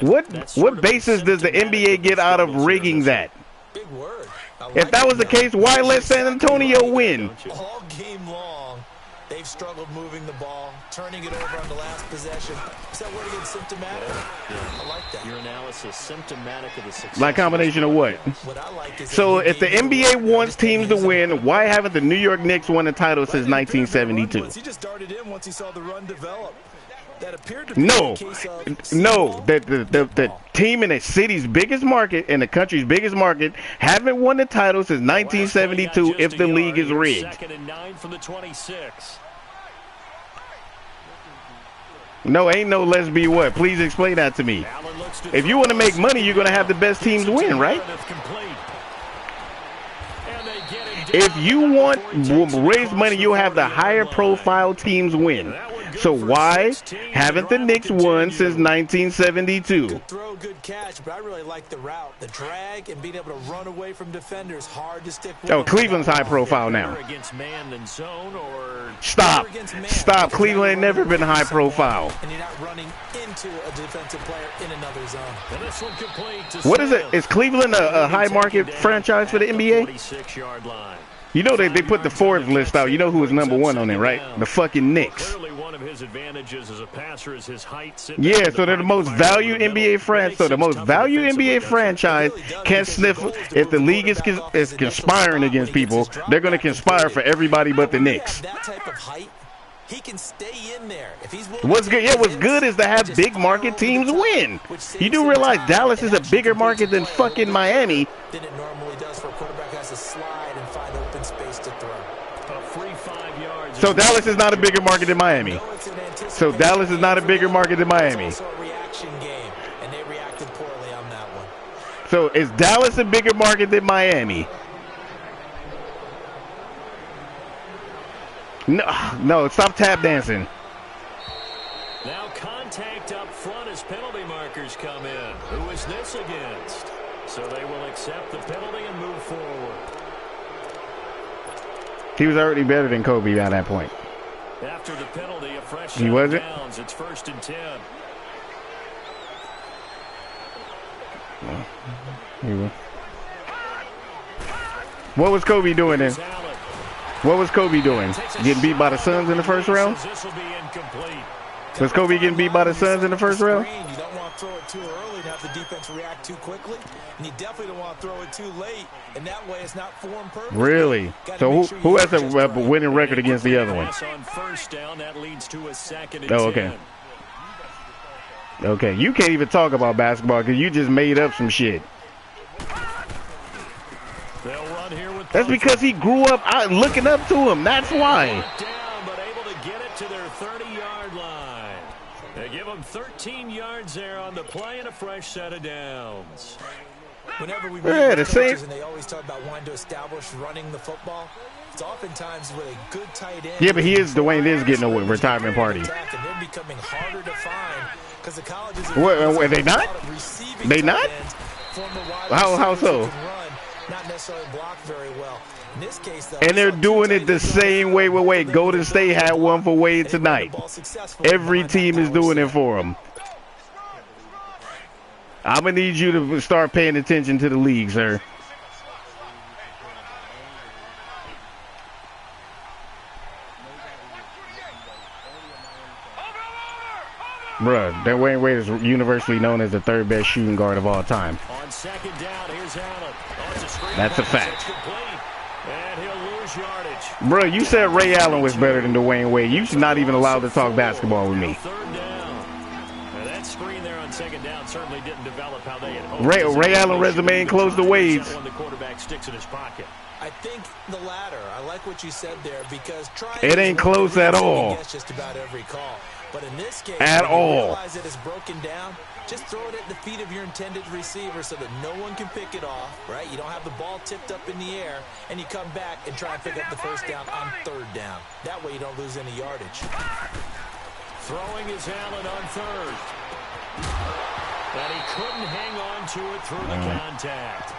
What basis does the NBA get out of rigging that? Big word. If that was the case, why let San Antonio win? All game long. struggled moving the ball, turning it over on the last possession. Is that word again symptomatic? Yeah, I like that. Your analysis symptomatic of the success. Like combination of what? What I like is so if the NBA wants teams to win, why haven't the New York Knicks won a title since 1972? He just started in once he saw the run develop. That appeared to be no, the case of the team in the city's biggest market, in the country's biggest market, haven't won the title since 1972 if the league is rigged. 2nd and 9 from the 26. No, ain't no let's be what. Please explain that to me. If you want to make money, you're going to have the best teams win, right? If you want to raise money, you'll have the higher profile teams win. So why haven't the Knicks won since 1972? Good throw, good catch, but I really like the route, the drag, and being able to run away from defenders. Hard to stick with. Oh, Cleveland's high profile now. Stop. Stop. Cleveland ain't never been high profile. And you're not running into a defensive player in another zone. What is it? Is Cleveland a high market franchise for the NBA? You know they put the Forbes list out. You know who is number one on it, right? The fucking Knicks. Yeah, so they're the most valued NBA franchise. So the most valued NBA franchise can't sniff. If the league is conspiring against people, they're going to conspire for everybody but the Knicks. That type of height, he can stay in there. If he's what's good? Yeah, what's good is to have big market teams win. You do realize Dallas is a bigger market than fucking Miami. Than it normally does for a quarterback has to slide and find open space to throw. A free 5 yards. So Dallas is not a bigger market than Miami. So Dallas is not a bigger market than Miami. It's also a reaction game, and they reacted poorly on that one. So is Dallas a bigger market than Miami? No, stop tap dancing. Now contact up front as penalty markers come in. Who is this against? So they will accept the penalty and move forward. He was already better than Kobe at that point. After the penalty, a fresh he wasn't. Downs. It's 1st and 10. What was Kobe doing then? What was Kobe doing? Getting beat by the Suns in the first round? Was Kobe getting beat by the Suns in the first round? You don't want to throw it too early to have the defense react too quickly, and you definitely don't want to throw it too late, and that way it's not form purpose. Really? So who has a winning record against the other one? Oh, okay. Okay, you can't even talk about basketball because you just made up some shit. That's because he grew up looking up to him. That's why. Down, but able to get it to their 30-yard line. They give him 13 yards there on the play and a fresh set of downs. Whenever we read the coaches and they always talk about wanting to establish running the football, it's oftentimes with a good tight end. Yeah, but Dwayne is getting a retirement party. And they're becoming harder to find because the colleges are they not? They not? How so? Not necessarily blocked very well. In this case, though, and they're doing it the same way with Wade. Golden State had one for Wade tonight. Every team is doing it for him. I'm going to need you to start paying attention to the league, sir. Bruh, that Wayne Wade is universally known as the third best shooting guard of all time. On 2nd down, here's Allen. That's a fact. And he'll lose yardage. Bruh, you said Ray Allen was better than Dwayne Wade. You should not even allowed to talk basketball with me. 3rd down. Now that screen there on 2nd down certainly didn't develop how they had hoped. Ray Allen resume ain't close to Wade's. When the quarterback sticks in his pocket. I think the latter. I like what you said there because it ain't close at all. Just about every call. But in this case, at all. Realize that it's broken down. Just throw it at the feet of your intended receiver so that no one can pick it off, right? You don't have the ball tipped up in the air, and you come back and try and pick up the first down on 3rd down. That way you don't lose any yardage. Throwing is Allen on 3rd. And he couldn't hang on to it through the contact.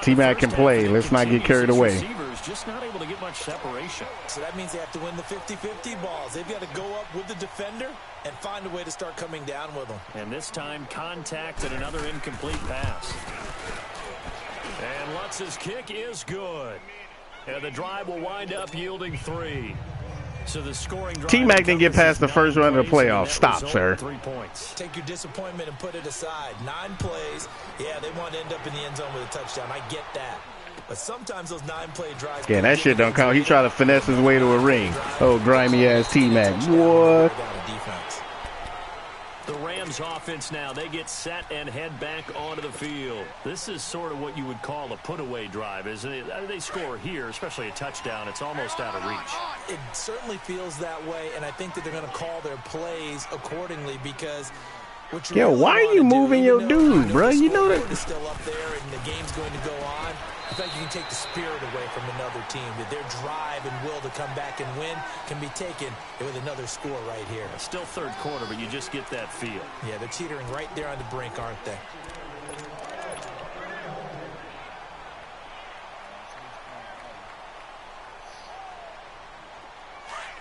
T-Mac can play. Let's not get carried away. Just not able to get much separation. So that means they have to win the 50-50 balls. They've got to go up with the defender and find a way to start coming down with them. And this time, contact and another incomplete pass. And Lutz's kick is good. And the drive will wind up yielding 3. So the scoring drive T-Mac didn't get past the first round of the playoffs. Stop, sir. 3 points. Take your disappointment and put it aside. 9 plays. Yeah, they want to end up in the end zone with a touchdown. I get that. But sometimes those 9-play drives... Yeah, that shit don't count. He tried to finesse his way to a ring. Oh, grimy-ass T-Mac. What? The Rams offense now, they get set and head back onto the field. This is sort of what you would call a put-away drive, isn't it? They score here, especially a touchdown. It's almost out of reach. It certainly feels that way, and I think that they're going to call their plays accordingly because... Yo, why are you moving your dude, bro? You know that... ...is still up there and the game's going to go on. I think you can take the spirit away from another team, that their drive and will to come back and win can be taken with another score right here. Still third quarter, but you just get that feel. Yeah, they're teetering right there on the brink, aren't they?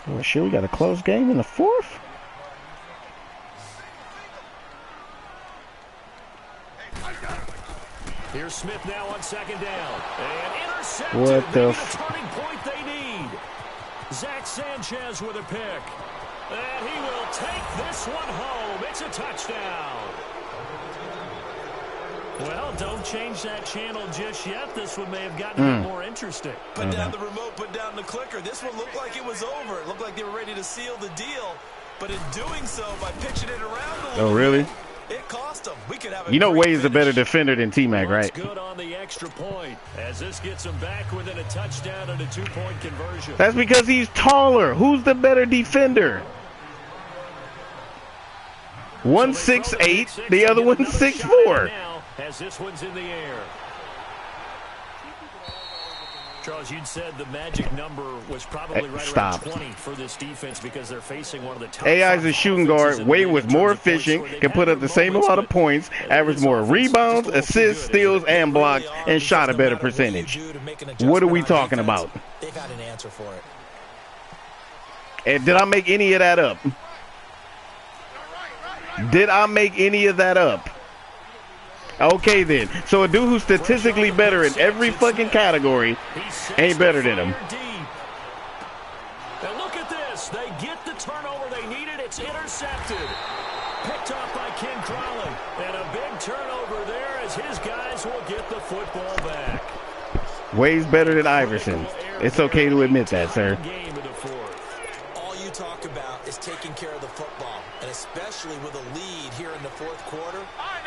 Oh, shit, we got a close game in the 4th? Here's Smith now on 2nd down. And intercepted. What the turning point they need. Zach Sanchez with a pick. And he will take this one home. It's a touchdown. Well, don't change that channel just yet. This one may have gotten a bit more interesting. Put down the remote, put down the clicker. This one looked like it was over. It looked like they were ready to seal the deal. But in doing so, by pitching it around a little Oh, really? bit, it cost them. We could have a you know great Wade's a better defender than T-Mac, right? Good on the extra point as this gets him back within a touchdown and a 2-point conversion. That's because he's taller. Who's the better defender? 168, the other one 6'4". As this one's in the air. Charles, you'd said the magic number was probably right around 20 for this defense because they're facing one of the top. AI's a shooting guard. Wade was more efficient, can put up the same amount of points, average more rebounds, assists, steals, and blocks, and shot a better percentage. What are we talking about? They've had an answer for it. And did I make any of that up? Did I make any of that up? Okay, then. So a dude who's statistically better in every fucking category ain't better than him. And look at this. They get the turnover they needed. It's intercepted. Picked off by Ken Crowley. And a big turnover there as his guys will get the football back. Wade's better than Iverson. It's okay to admit that, sir. All you talk about is taking care of the football, and especially with a lead here in the 4th quarter.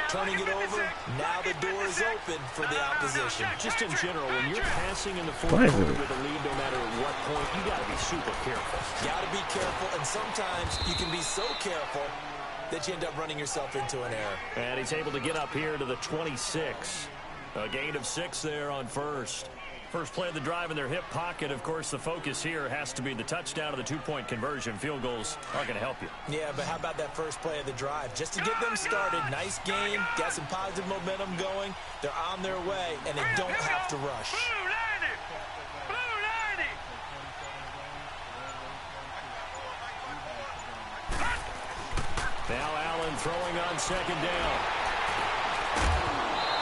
Turning it over, now the door is open for the opposition. Just in general, when you're passing in the 4th quarter with a lead, no matter at what point, you got to be super careful. Got to be careful, and sometimes you can be so careful that you end up running yourself into an error. And he's able to get up here to the 26. A gain of 6 there on first. First play of the drive in their hip pocket. Of course, the focus here has to be the touchdown of the 2-point conversion. Field goals aren't going to help you. Yeah, but how about that first play of the drive? Just to get them started. Nice game. Got some positive momentum going. They're on their way, and they don't have to rush. Now Allen throwing on 2nd down.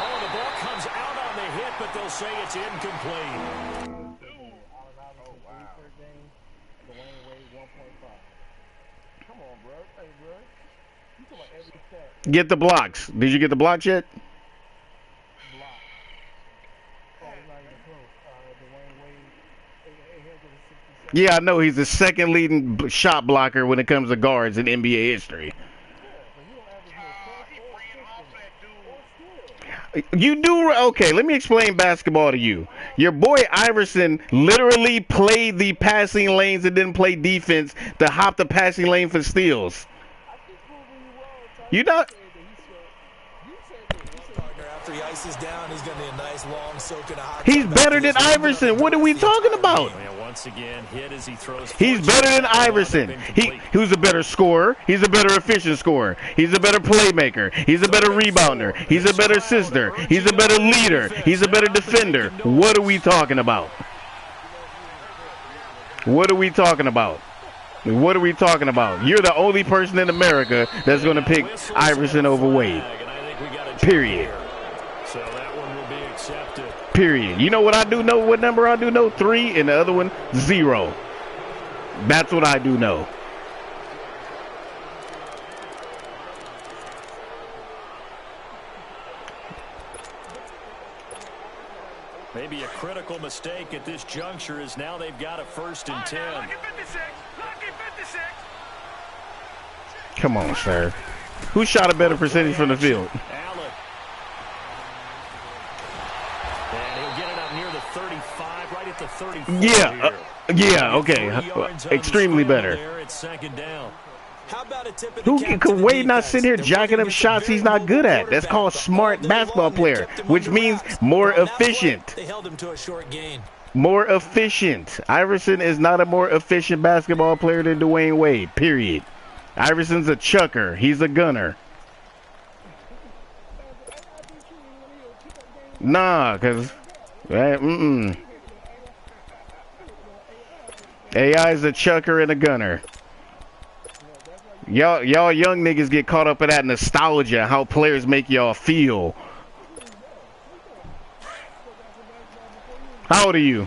Oh, the ball comes out on the hit, but they'll say it's incomplete. Get the blocks. Did you get the blocks yet? Yeah, I know he's the second leading shot blocker when it comes to guards in NBA history. You do? Okay, let me explain basketball to you. Your boy Iverson literally played the passing lanes and didn't play defense to hop the passing lane for steals. You not? After he ices down, he's going to be a nice long soak in a hot. He's better than Iverson. What are we talking about? Once again, hit as he throws. He's better than Iverson. He's a better scorer. He's a better efficient scorer. He's a better playmaker. He's a better rebounder. He's a better assister. He's a better leader. He's a better defender. What are we talking about? What are we talking about? What are we talking about? You're the only person in America that's going to pick Iverson over Wade. Period. So that one will be accepted. Period. You know what I do know? What number I do know? 3, and the other one 0. That's what I do know. Maybe a critical mistake at this juncture is now they've got a 1st and 10. Come on, sir. Who shot a better percentage from the field? Allen. And he'll get it up near the 35, right at the 34. Yeah, yeah, okay. Extremely better. It's 2nd down. How about a tip of the Who cap could to the Wade not defense? sit here They're jacking working up against a shots very he's not good at? That's quarterback called smart all day basketball long. They player, kept him which under means wraps. more On that play, efficient. They held him to a short gain. More efficient. Iverson is not a more efficient basketball player than Dwayne Wade, period. Iverson's a chucker. He's a gunner. Nah, because... AI is a chucker and a gunner. Y'all young niggas get caught up in that nostalgia, how players make y'all feel. How old are you?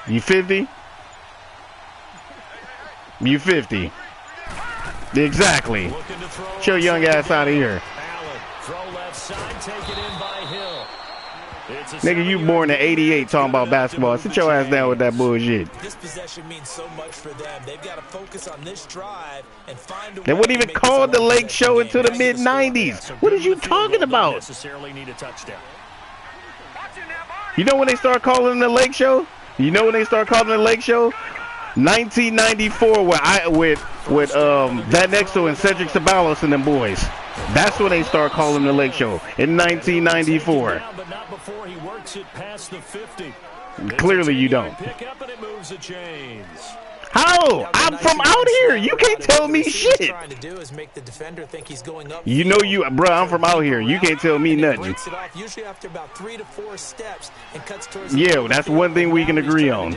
You 50? You 50. Exactly. Get your young ass out of here. Allen, throw left side, take it in by Hill. Nigga, you born in 88 talking about basketball. Sit your ass down with that bullshit. This possession means so much for them. They've got to focus on this drive and find a way. They wouldn't even call the Lake Show until the mid-90s. What are you talking about? Necessarily need a touchdown. You know when they start calling the Lake Show? You know when they start calling the Lake Show? 1994 with Van Exel and Cedric Ceballos and them boys. That's when they start calling the Lake Show in 1994. But not before he works it past the 50. Clearly you don't. Pick up and it moves the chains. How? I'm from out here. You can't tell me shit. You know you, bro. I'm from out here. You can't tell me nothing. Yeah, that's one thing we can agree on.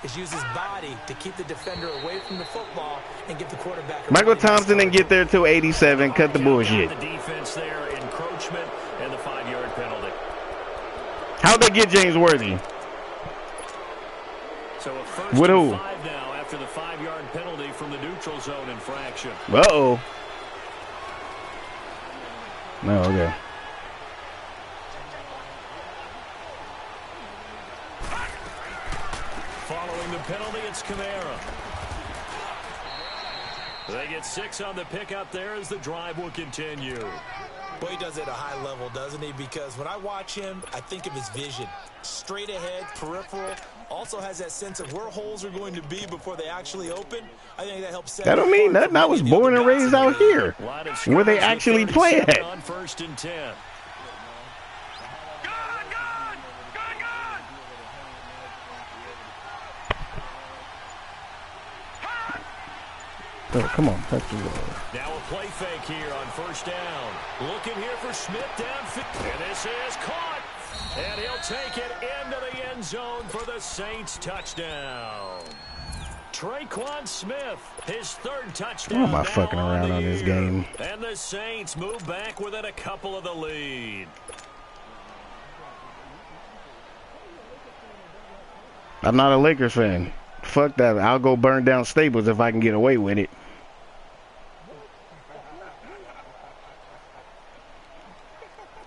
Use his body to keep the defender away from the football and give the quarterback. Michael Thompson didn't get there till 87. Cut the bullshit. The defense there, encroachment, and the 5-yard penalty. How'd they get James Worthy? So a 1st with and who? 5 now after the 5-yard penalty from the neutral zone infraction. Uh-oh. No, okay. Following the penalty, it's Kamara. They get 6 on the pickup there as the drive will continue. Boy, he does it at a high level, doesn't he? Because when I watch him, I think of his vision. Straight ahead, peripheral. Also has that sense of where holes are going to be before they actually open. I think that helps. That don't mean nothing. I was born and raised out here, where they actually play at. On 1st and 10. Oh, come on, touch the ball. Now a play fake here on 1st down. Looking here for Smith downfield. And this is caught. And he'll take it into the end zone for the Saints touchdown. Traquan Smith, his 3rd touchdown. Why am I fucking around on this game? And the Saints move back within a couple of the lead. I'm not a Lakers fan. Fuck that. I'll go burn down Staples if I can get away with it.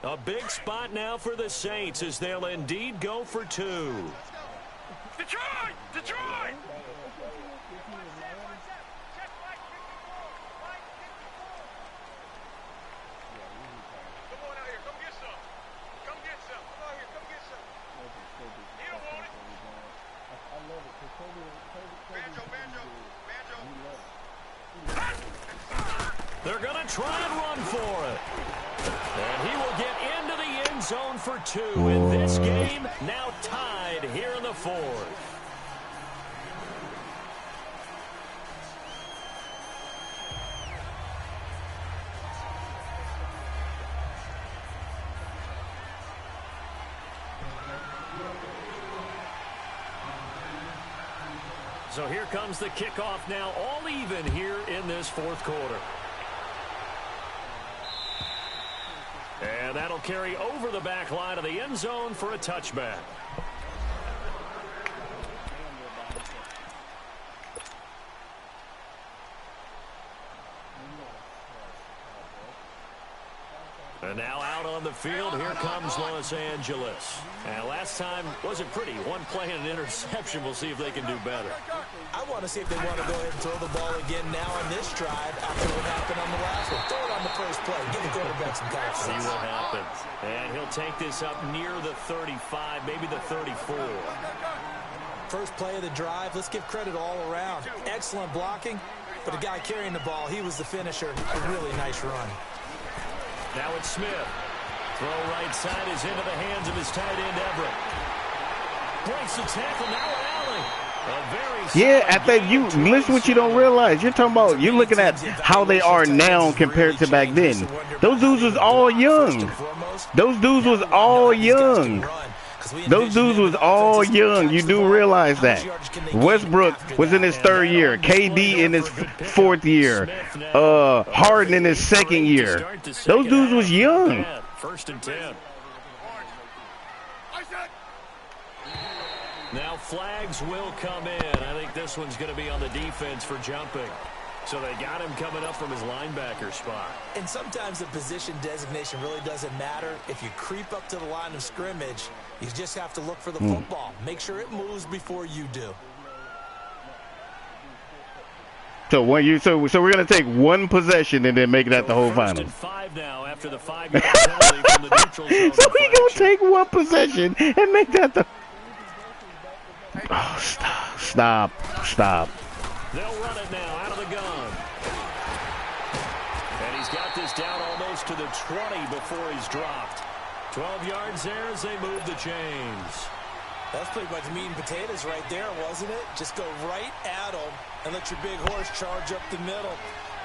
A big spot now for the Saints as they'll indeed go for 2. Detroit! Detroit! Come on out here. Come get some. Come get some. Come out here. Come get some. He don't want it. I love it. Banjo. They're going to try and run for it. And he will get into the end zone for 2 in this game. Now tied here in the 4th. So here comes the kickoff now, all even here in this 4th quarter. And And that'll carry over the back line of the end zone for a touchback. And now out on the field, here comes Los Angeles. And last time wasn't pretty. One play and an interception. We'll see if they can do better. I want to see if they want to go ahead and throw the ball again now on this drive after what happened on the last one. Throw it on the first play. Give the quarterback some confidence. See what happens. And he'll take this up near the 35, maybe the 34. First play of the drive. Let's give credit all around. Excellent blocking. But the guy carrying the ball, he was the finisher. A really nice run. Now it's Smith. Throw right side is into the hands of his tight end, Everett. Breaks the tackle, now an alley. Yeah, I think you listen what you don't realize. You're talking about, you're looking at how they are now compared to back then. Those dudes was all young. Those dudes was all young. Those dudes was all young. You do realize that. Westbrook was in his 3rd year. KD in his 4th year. Harden in his 2nd year. Those dudes was young. 1st and 10. Now flags will come in. I think this one's going to be on the defense for jumping. So they got him coming up from his linebacker spot. And sometimes the position designation really doesn't matter. If you creep up to the line of scrimmage, you just have to look for the football. Make sure it moves before you do. So so we're gonna take one possession and then make that the whole final. 5 now after the 5-yard penalty from the neutral zone. So we gonna take one possession and make that the. Oh, stop. They'll run it now out of the gun. And he's got this down almost to the 20 before he's dropped. 12 yards there as they move the chains. That's pretty much meat and potatoes right there, wasn't it? Just go right at them and let your big horse charge up the middle.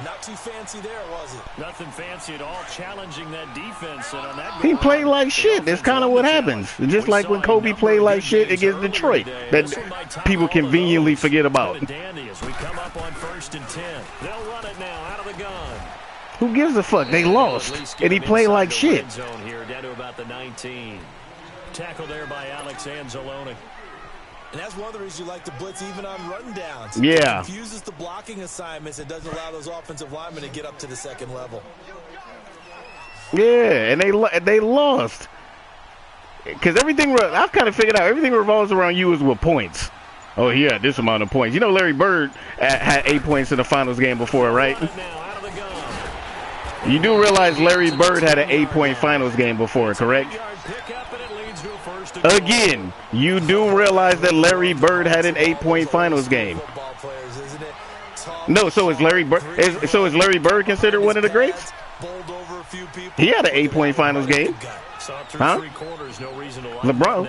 Not too fancy there, was it? Nothing fancy at all, challenging that defense. And on that he played like shit. That's kind of what happens. Just like when Kobe played like shit against Detroit. That people conveniently forget about. As we come up on 1st and 10. They'll run it now out of the gun. Who gives a fuck? They lost. And he played like shit. Zone here, down to about the 19. Tackle there by Alex Anzalone. And that's one of the reasons you like to blitz even on rundowns. Yeah. It confuses the blocking assignments. It doesn't allow those offensive linemen to get up to the 2nd level. Yeah, and they lost. Because everything, I've kind of figured out, everything revolves around you is with points. Oh, he had this amount of points. You know Larry Bird had 8 points in the finals game before, right? You do realize Larry Bird had an 8-point finals game before, correct? Again, you do realize that Larry Bird had an 8-point finals game. No, so is Larry Bird? So is Larry Bird considered one of the greats? He had an 8-point finals game. Huh? LeBron.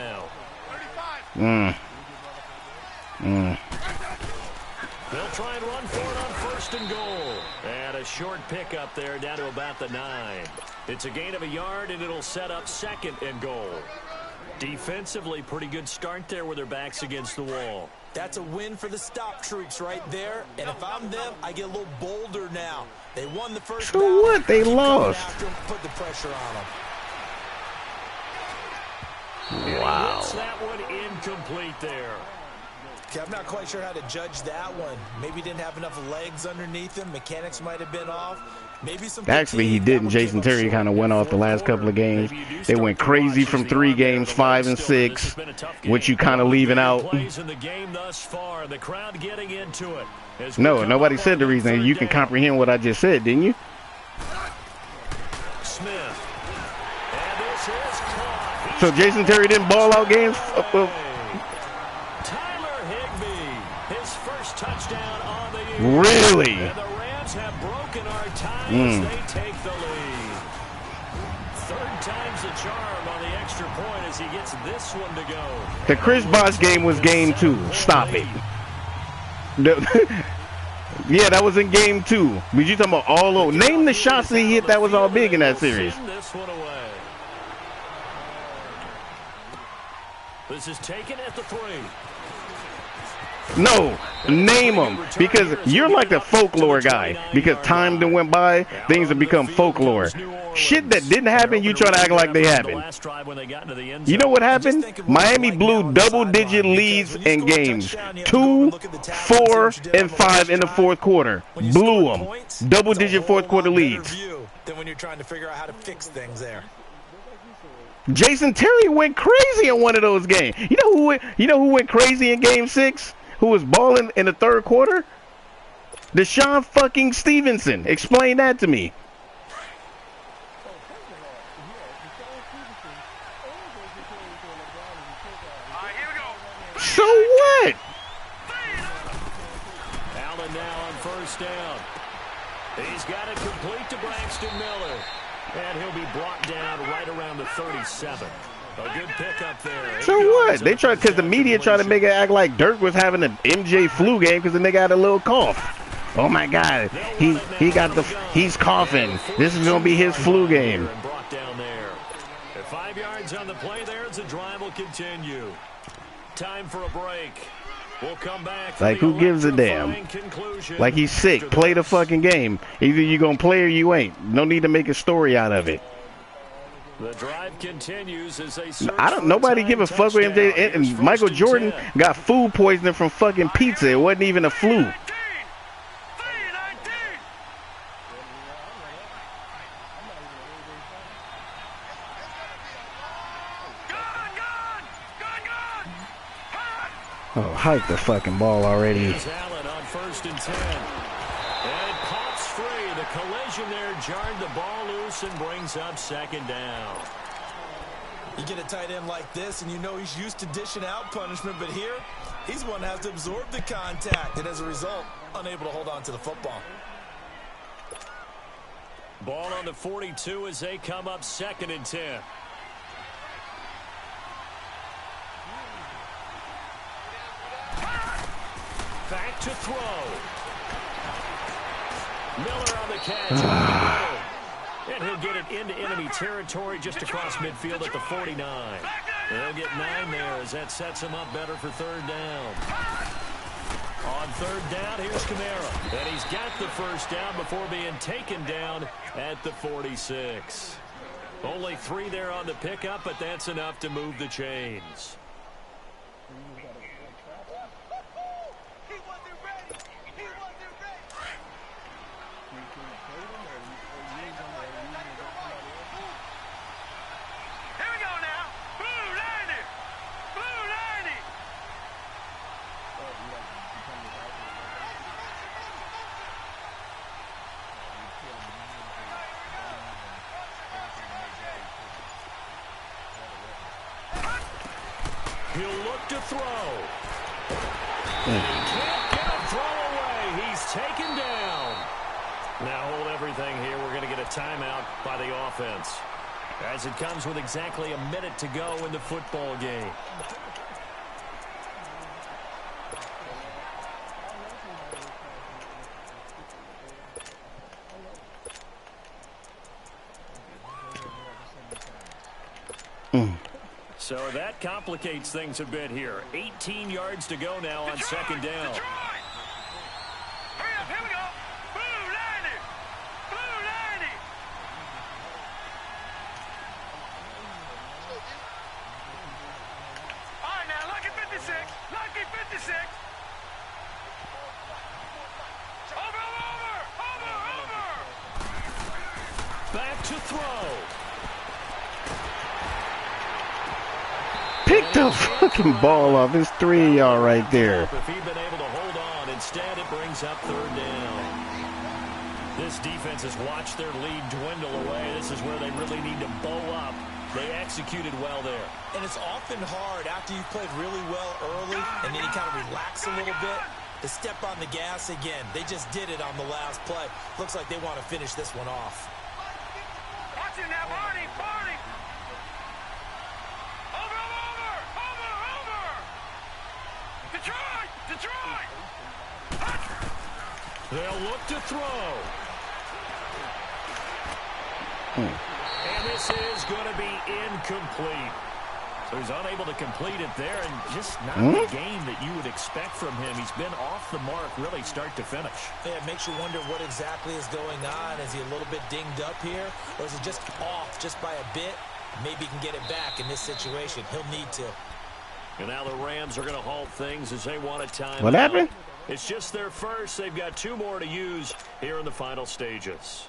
They'll try and run for it on 1st and goal. And a short pickup there down to about the 9. It's a gain of a yard, and it'll set up 2nd and goal. Defensively, pretty good start there with their backs against the wall. That's a win for the stop troops right there. And if I'm them, I get a little bolder now. They won the first so battle. What? They lost. Put the pressure on them. Wow. That one incomplete there. Okay, I'm not quite sure how to judge that one. Maybe didn't have enough legs underneath him. Mechanics might have been off. Maybe some. Actually, he didn't. Jason Terry kind of went off the last couple of games. They went crazy from 3 games, 5 and 6, which you kind of leaving out. No, nobody said the reason. You can comprehend what I just said, didn't you? So Jason Terry didn't ball out games. Touchdown on the year. Really? And the Rams have broken our tie as they take the lead. 3rd time's the charm on the extra point as he gets this one to go. The Chris Bosh game was game 2. Stop it. Yeah, that was in game 2. But you talking about all over. Name the shots that he hit that was all big in that series. This one away. This is taken at the 3. No, name them, because you're like the folklore guy. Because time that went by, things have become folklore. Shit that didn't happen, you try to act like they happened. You know what happened? Miami blew double-digit leads in games. 2, 4, and 5 in the fourth quarter. Blew them. Double-digit fourth quarter leads. Then when you're trying to figure out how to fix things there. Jason Terry went crazy in one of those games. You know who went crazy in game 6? Who was balling in the third quarter? Deshaun fucking Stevenson. Explain that to me. So what? Allen now on first down. He's got it complete to Braxton Miller. And he'll be brought down right around the 37. A good pickup there. So what? They tried, because the media tried to make it act like Dirk was having an MJ flu game because the nigga had a little cough. Oh my God, he's coughing. This is gonna be his flu game. Brought down there. At 5 yards on the play there, as the drive will continue. Time for a break. We'll come back. Like, who gives a damn? Like, he's sick. Play the fucking game. Either you gonna play or you ain't. No need to make a story out of it. The drive continues as they nobody give a fuck with MJ. And Michael Jordan got food poisoning from fucking pizza. It wasn't even a flu. Oh, hike the fucking ball already. Allen on 1st and 10. And it pops free. The collision there jarred the ball loose and brings up 2nd down. You get a tight end like this, and you know he's used to dishing out punishment, but here, he's one that has to absorb the contact, and as a result, unable to hold on to the football. Ball on the 42 as they come up 2nd and 10. Back to throw. Miller on the catch. And he'll get it into enemy territory just across midfield at the 49. They'll get 9 there as that sets him up better for 3rd down. On 3rd down, here's Kamara. And he's got the 1st down before being taken down at the 46. Only 3 there on the pickup, but that's enough to move the chains. He'll look to throw. Can't get a throw away. He's taken down. Now hold everything here. We're going to get a timeout by the offense, as it comes with exactly a minute to go in the football game. So that complicates things a bit here. 18 yards to go now on 2nd down. Hurry up, here we go. Blue 90. Blue 90. All right, now, lucky 56. Lucky 56. Over. Back to throw. Pick the fucking ball off. It's 3 of y'all right there. If he'd been able to hold on, instead it brings up 3rd down. This defense has watched their lead dwindle away. This is where they really need to bow up. They executed well there. And it's often hard after you've played really well early and then you kind of relax a little bit to step on the gas again. They just did it on the last play. Looks like they want to finish this one off. Watch it now, Barney. Detroit! They'll look to throw. And this is going to be incomplete. So he's unable to complete it there, and just not the game that you would expect from him. He's been off the mark really start to finish. Yeah, it makes you wonder what exactly is going on. Is he a little bit dinged up here, or is it just off just by a bit? Maybe he can get it back in this situation. He'll need to. And now the Rams are going to halt things as they want a time. What happened? It's just their first. They've got 2 more to use here in the final stages.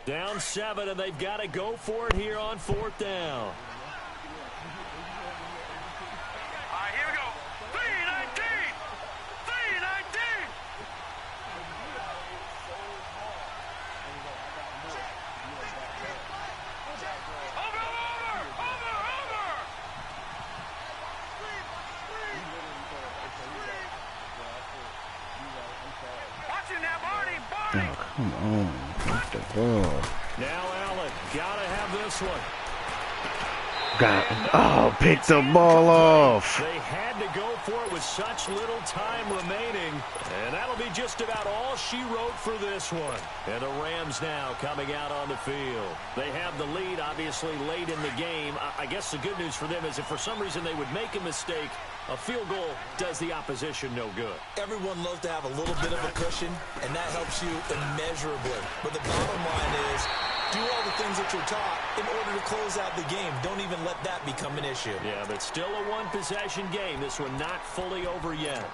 Down 7, and they've got to go for it here on 4th down. Here we go. 319. 319. Watching that, Barney. Oh, come on. What's the ball? Now Allen, gotta have this one. Pick the ball off. They had to go for it with such little time remaining, and that'll be just about all she wrote for this one. And the Rams now coming out on the field. They have the lead, obviously, late in the game. I guess the good news for them is if for some reason they would make a mistake, a field goal does the opposition no good. Everyone loves to have a little bit of a cushion, and that helps you immeasurably. But the bottom line is, do all the things that you're taught in order to close out the game. Don't even let that become an issue. Yeah, but still a one-possession game. This one not fully over yet.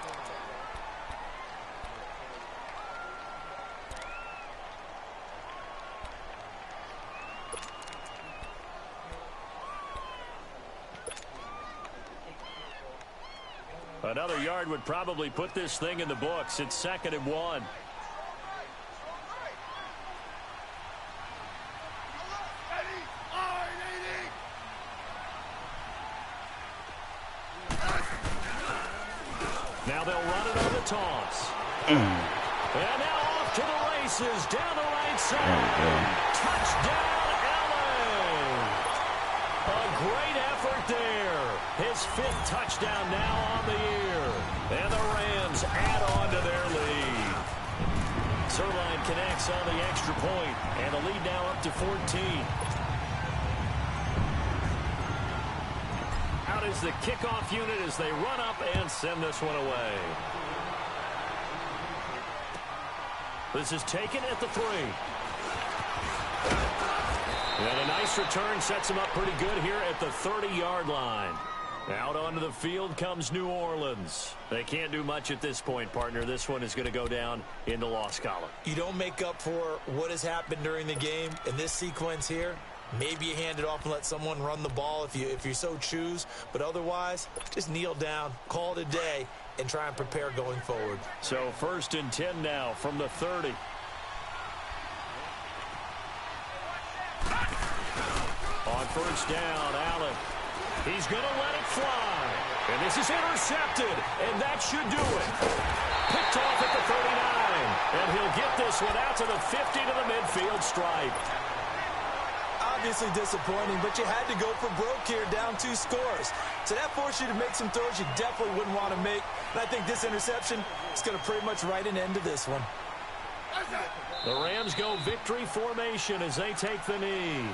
Another yard would probably put this thing in the books. It's 2nd and 1. Now they'll run it on the toss. And now off to the races down the right side. Touchdown, Allen. A great effort there. His 5th touchdown now on the year. And the Rams add on to their lead. Zerline connects on the extra point, and the lead now up to 14. Out is the kickoff unit as they run up and send this one away. This is taken at the 3. And a nice return sets them up pretty good here at the 30-yard line. Out onto the field comes New Orleans. They can't do much at this point, partner. This one is going to go down in the loss column. You don't make up for what has happened during the game in this sequence here. Maybe you hand it off and let someone run the ball if you so choose. But otherwise, just kneel down, call it a day, and try and prepare going forward. So 1st and 10 now from the 30. On 1st down, Allen. He's going to let it fly. And this is intercepted, and that should do it. Picked off at the 39. And he'll get this one out to the 50 to the midfield stripe. Obviously disappointing, but you had to go for broke here, down 2 scores. So that forced you to make some throws you definitely wouldn't want to make. And I think this interception is going to pretty much write an end to this one. The Rams go victory formation as they take the knee.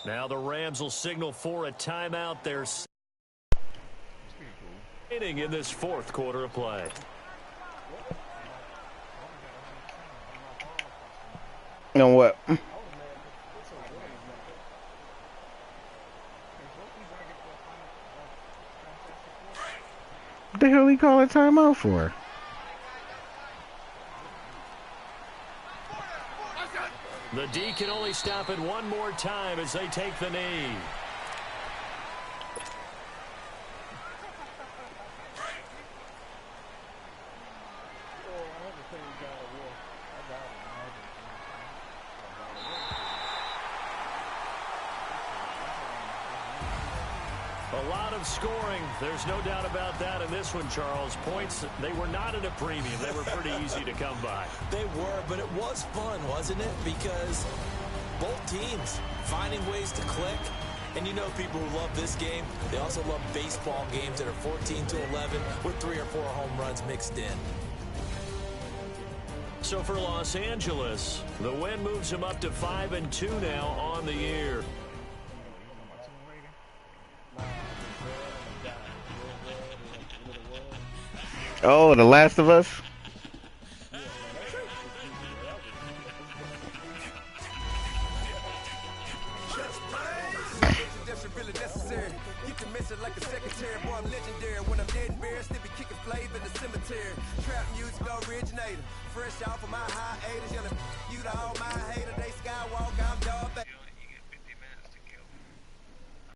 Now the Rams will signal for a timeout. They're in this 4th quarter of play. You know what? What the hell he call a timeout for? The D can only stop it one more time as they take the knee. A lot of scoring. There's no doubt about that in this one, Charles. Points, they were not at a premium. They were pretty easy to come by. They were, but it was fun, wasn't it? Because both teams finding ways to click. And you know people who love this game, they also love baseball games that are 14-11 with 3 or 4 home runs mixed in. So for Los Angeles, the win moves them up to 5-2 now on the year. Oh, The Last of Us? Like a secretary, boy, I'm legendary. When I'm dead and buried, still be kicking flavor in the cemetery. Trap music originator, fresh off of my hiatus, yelling you to all my haters. They skywalk, I'm dog.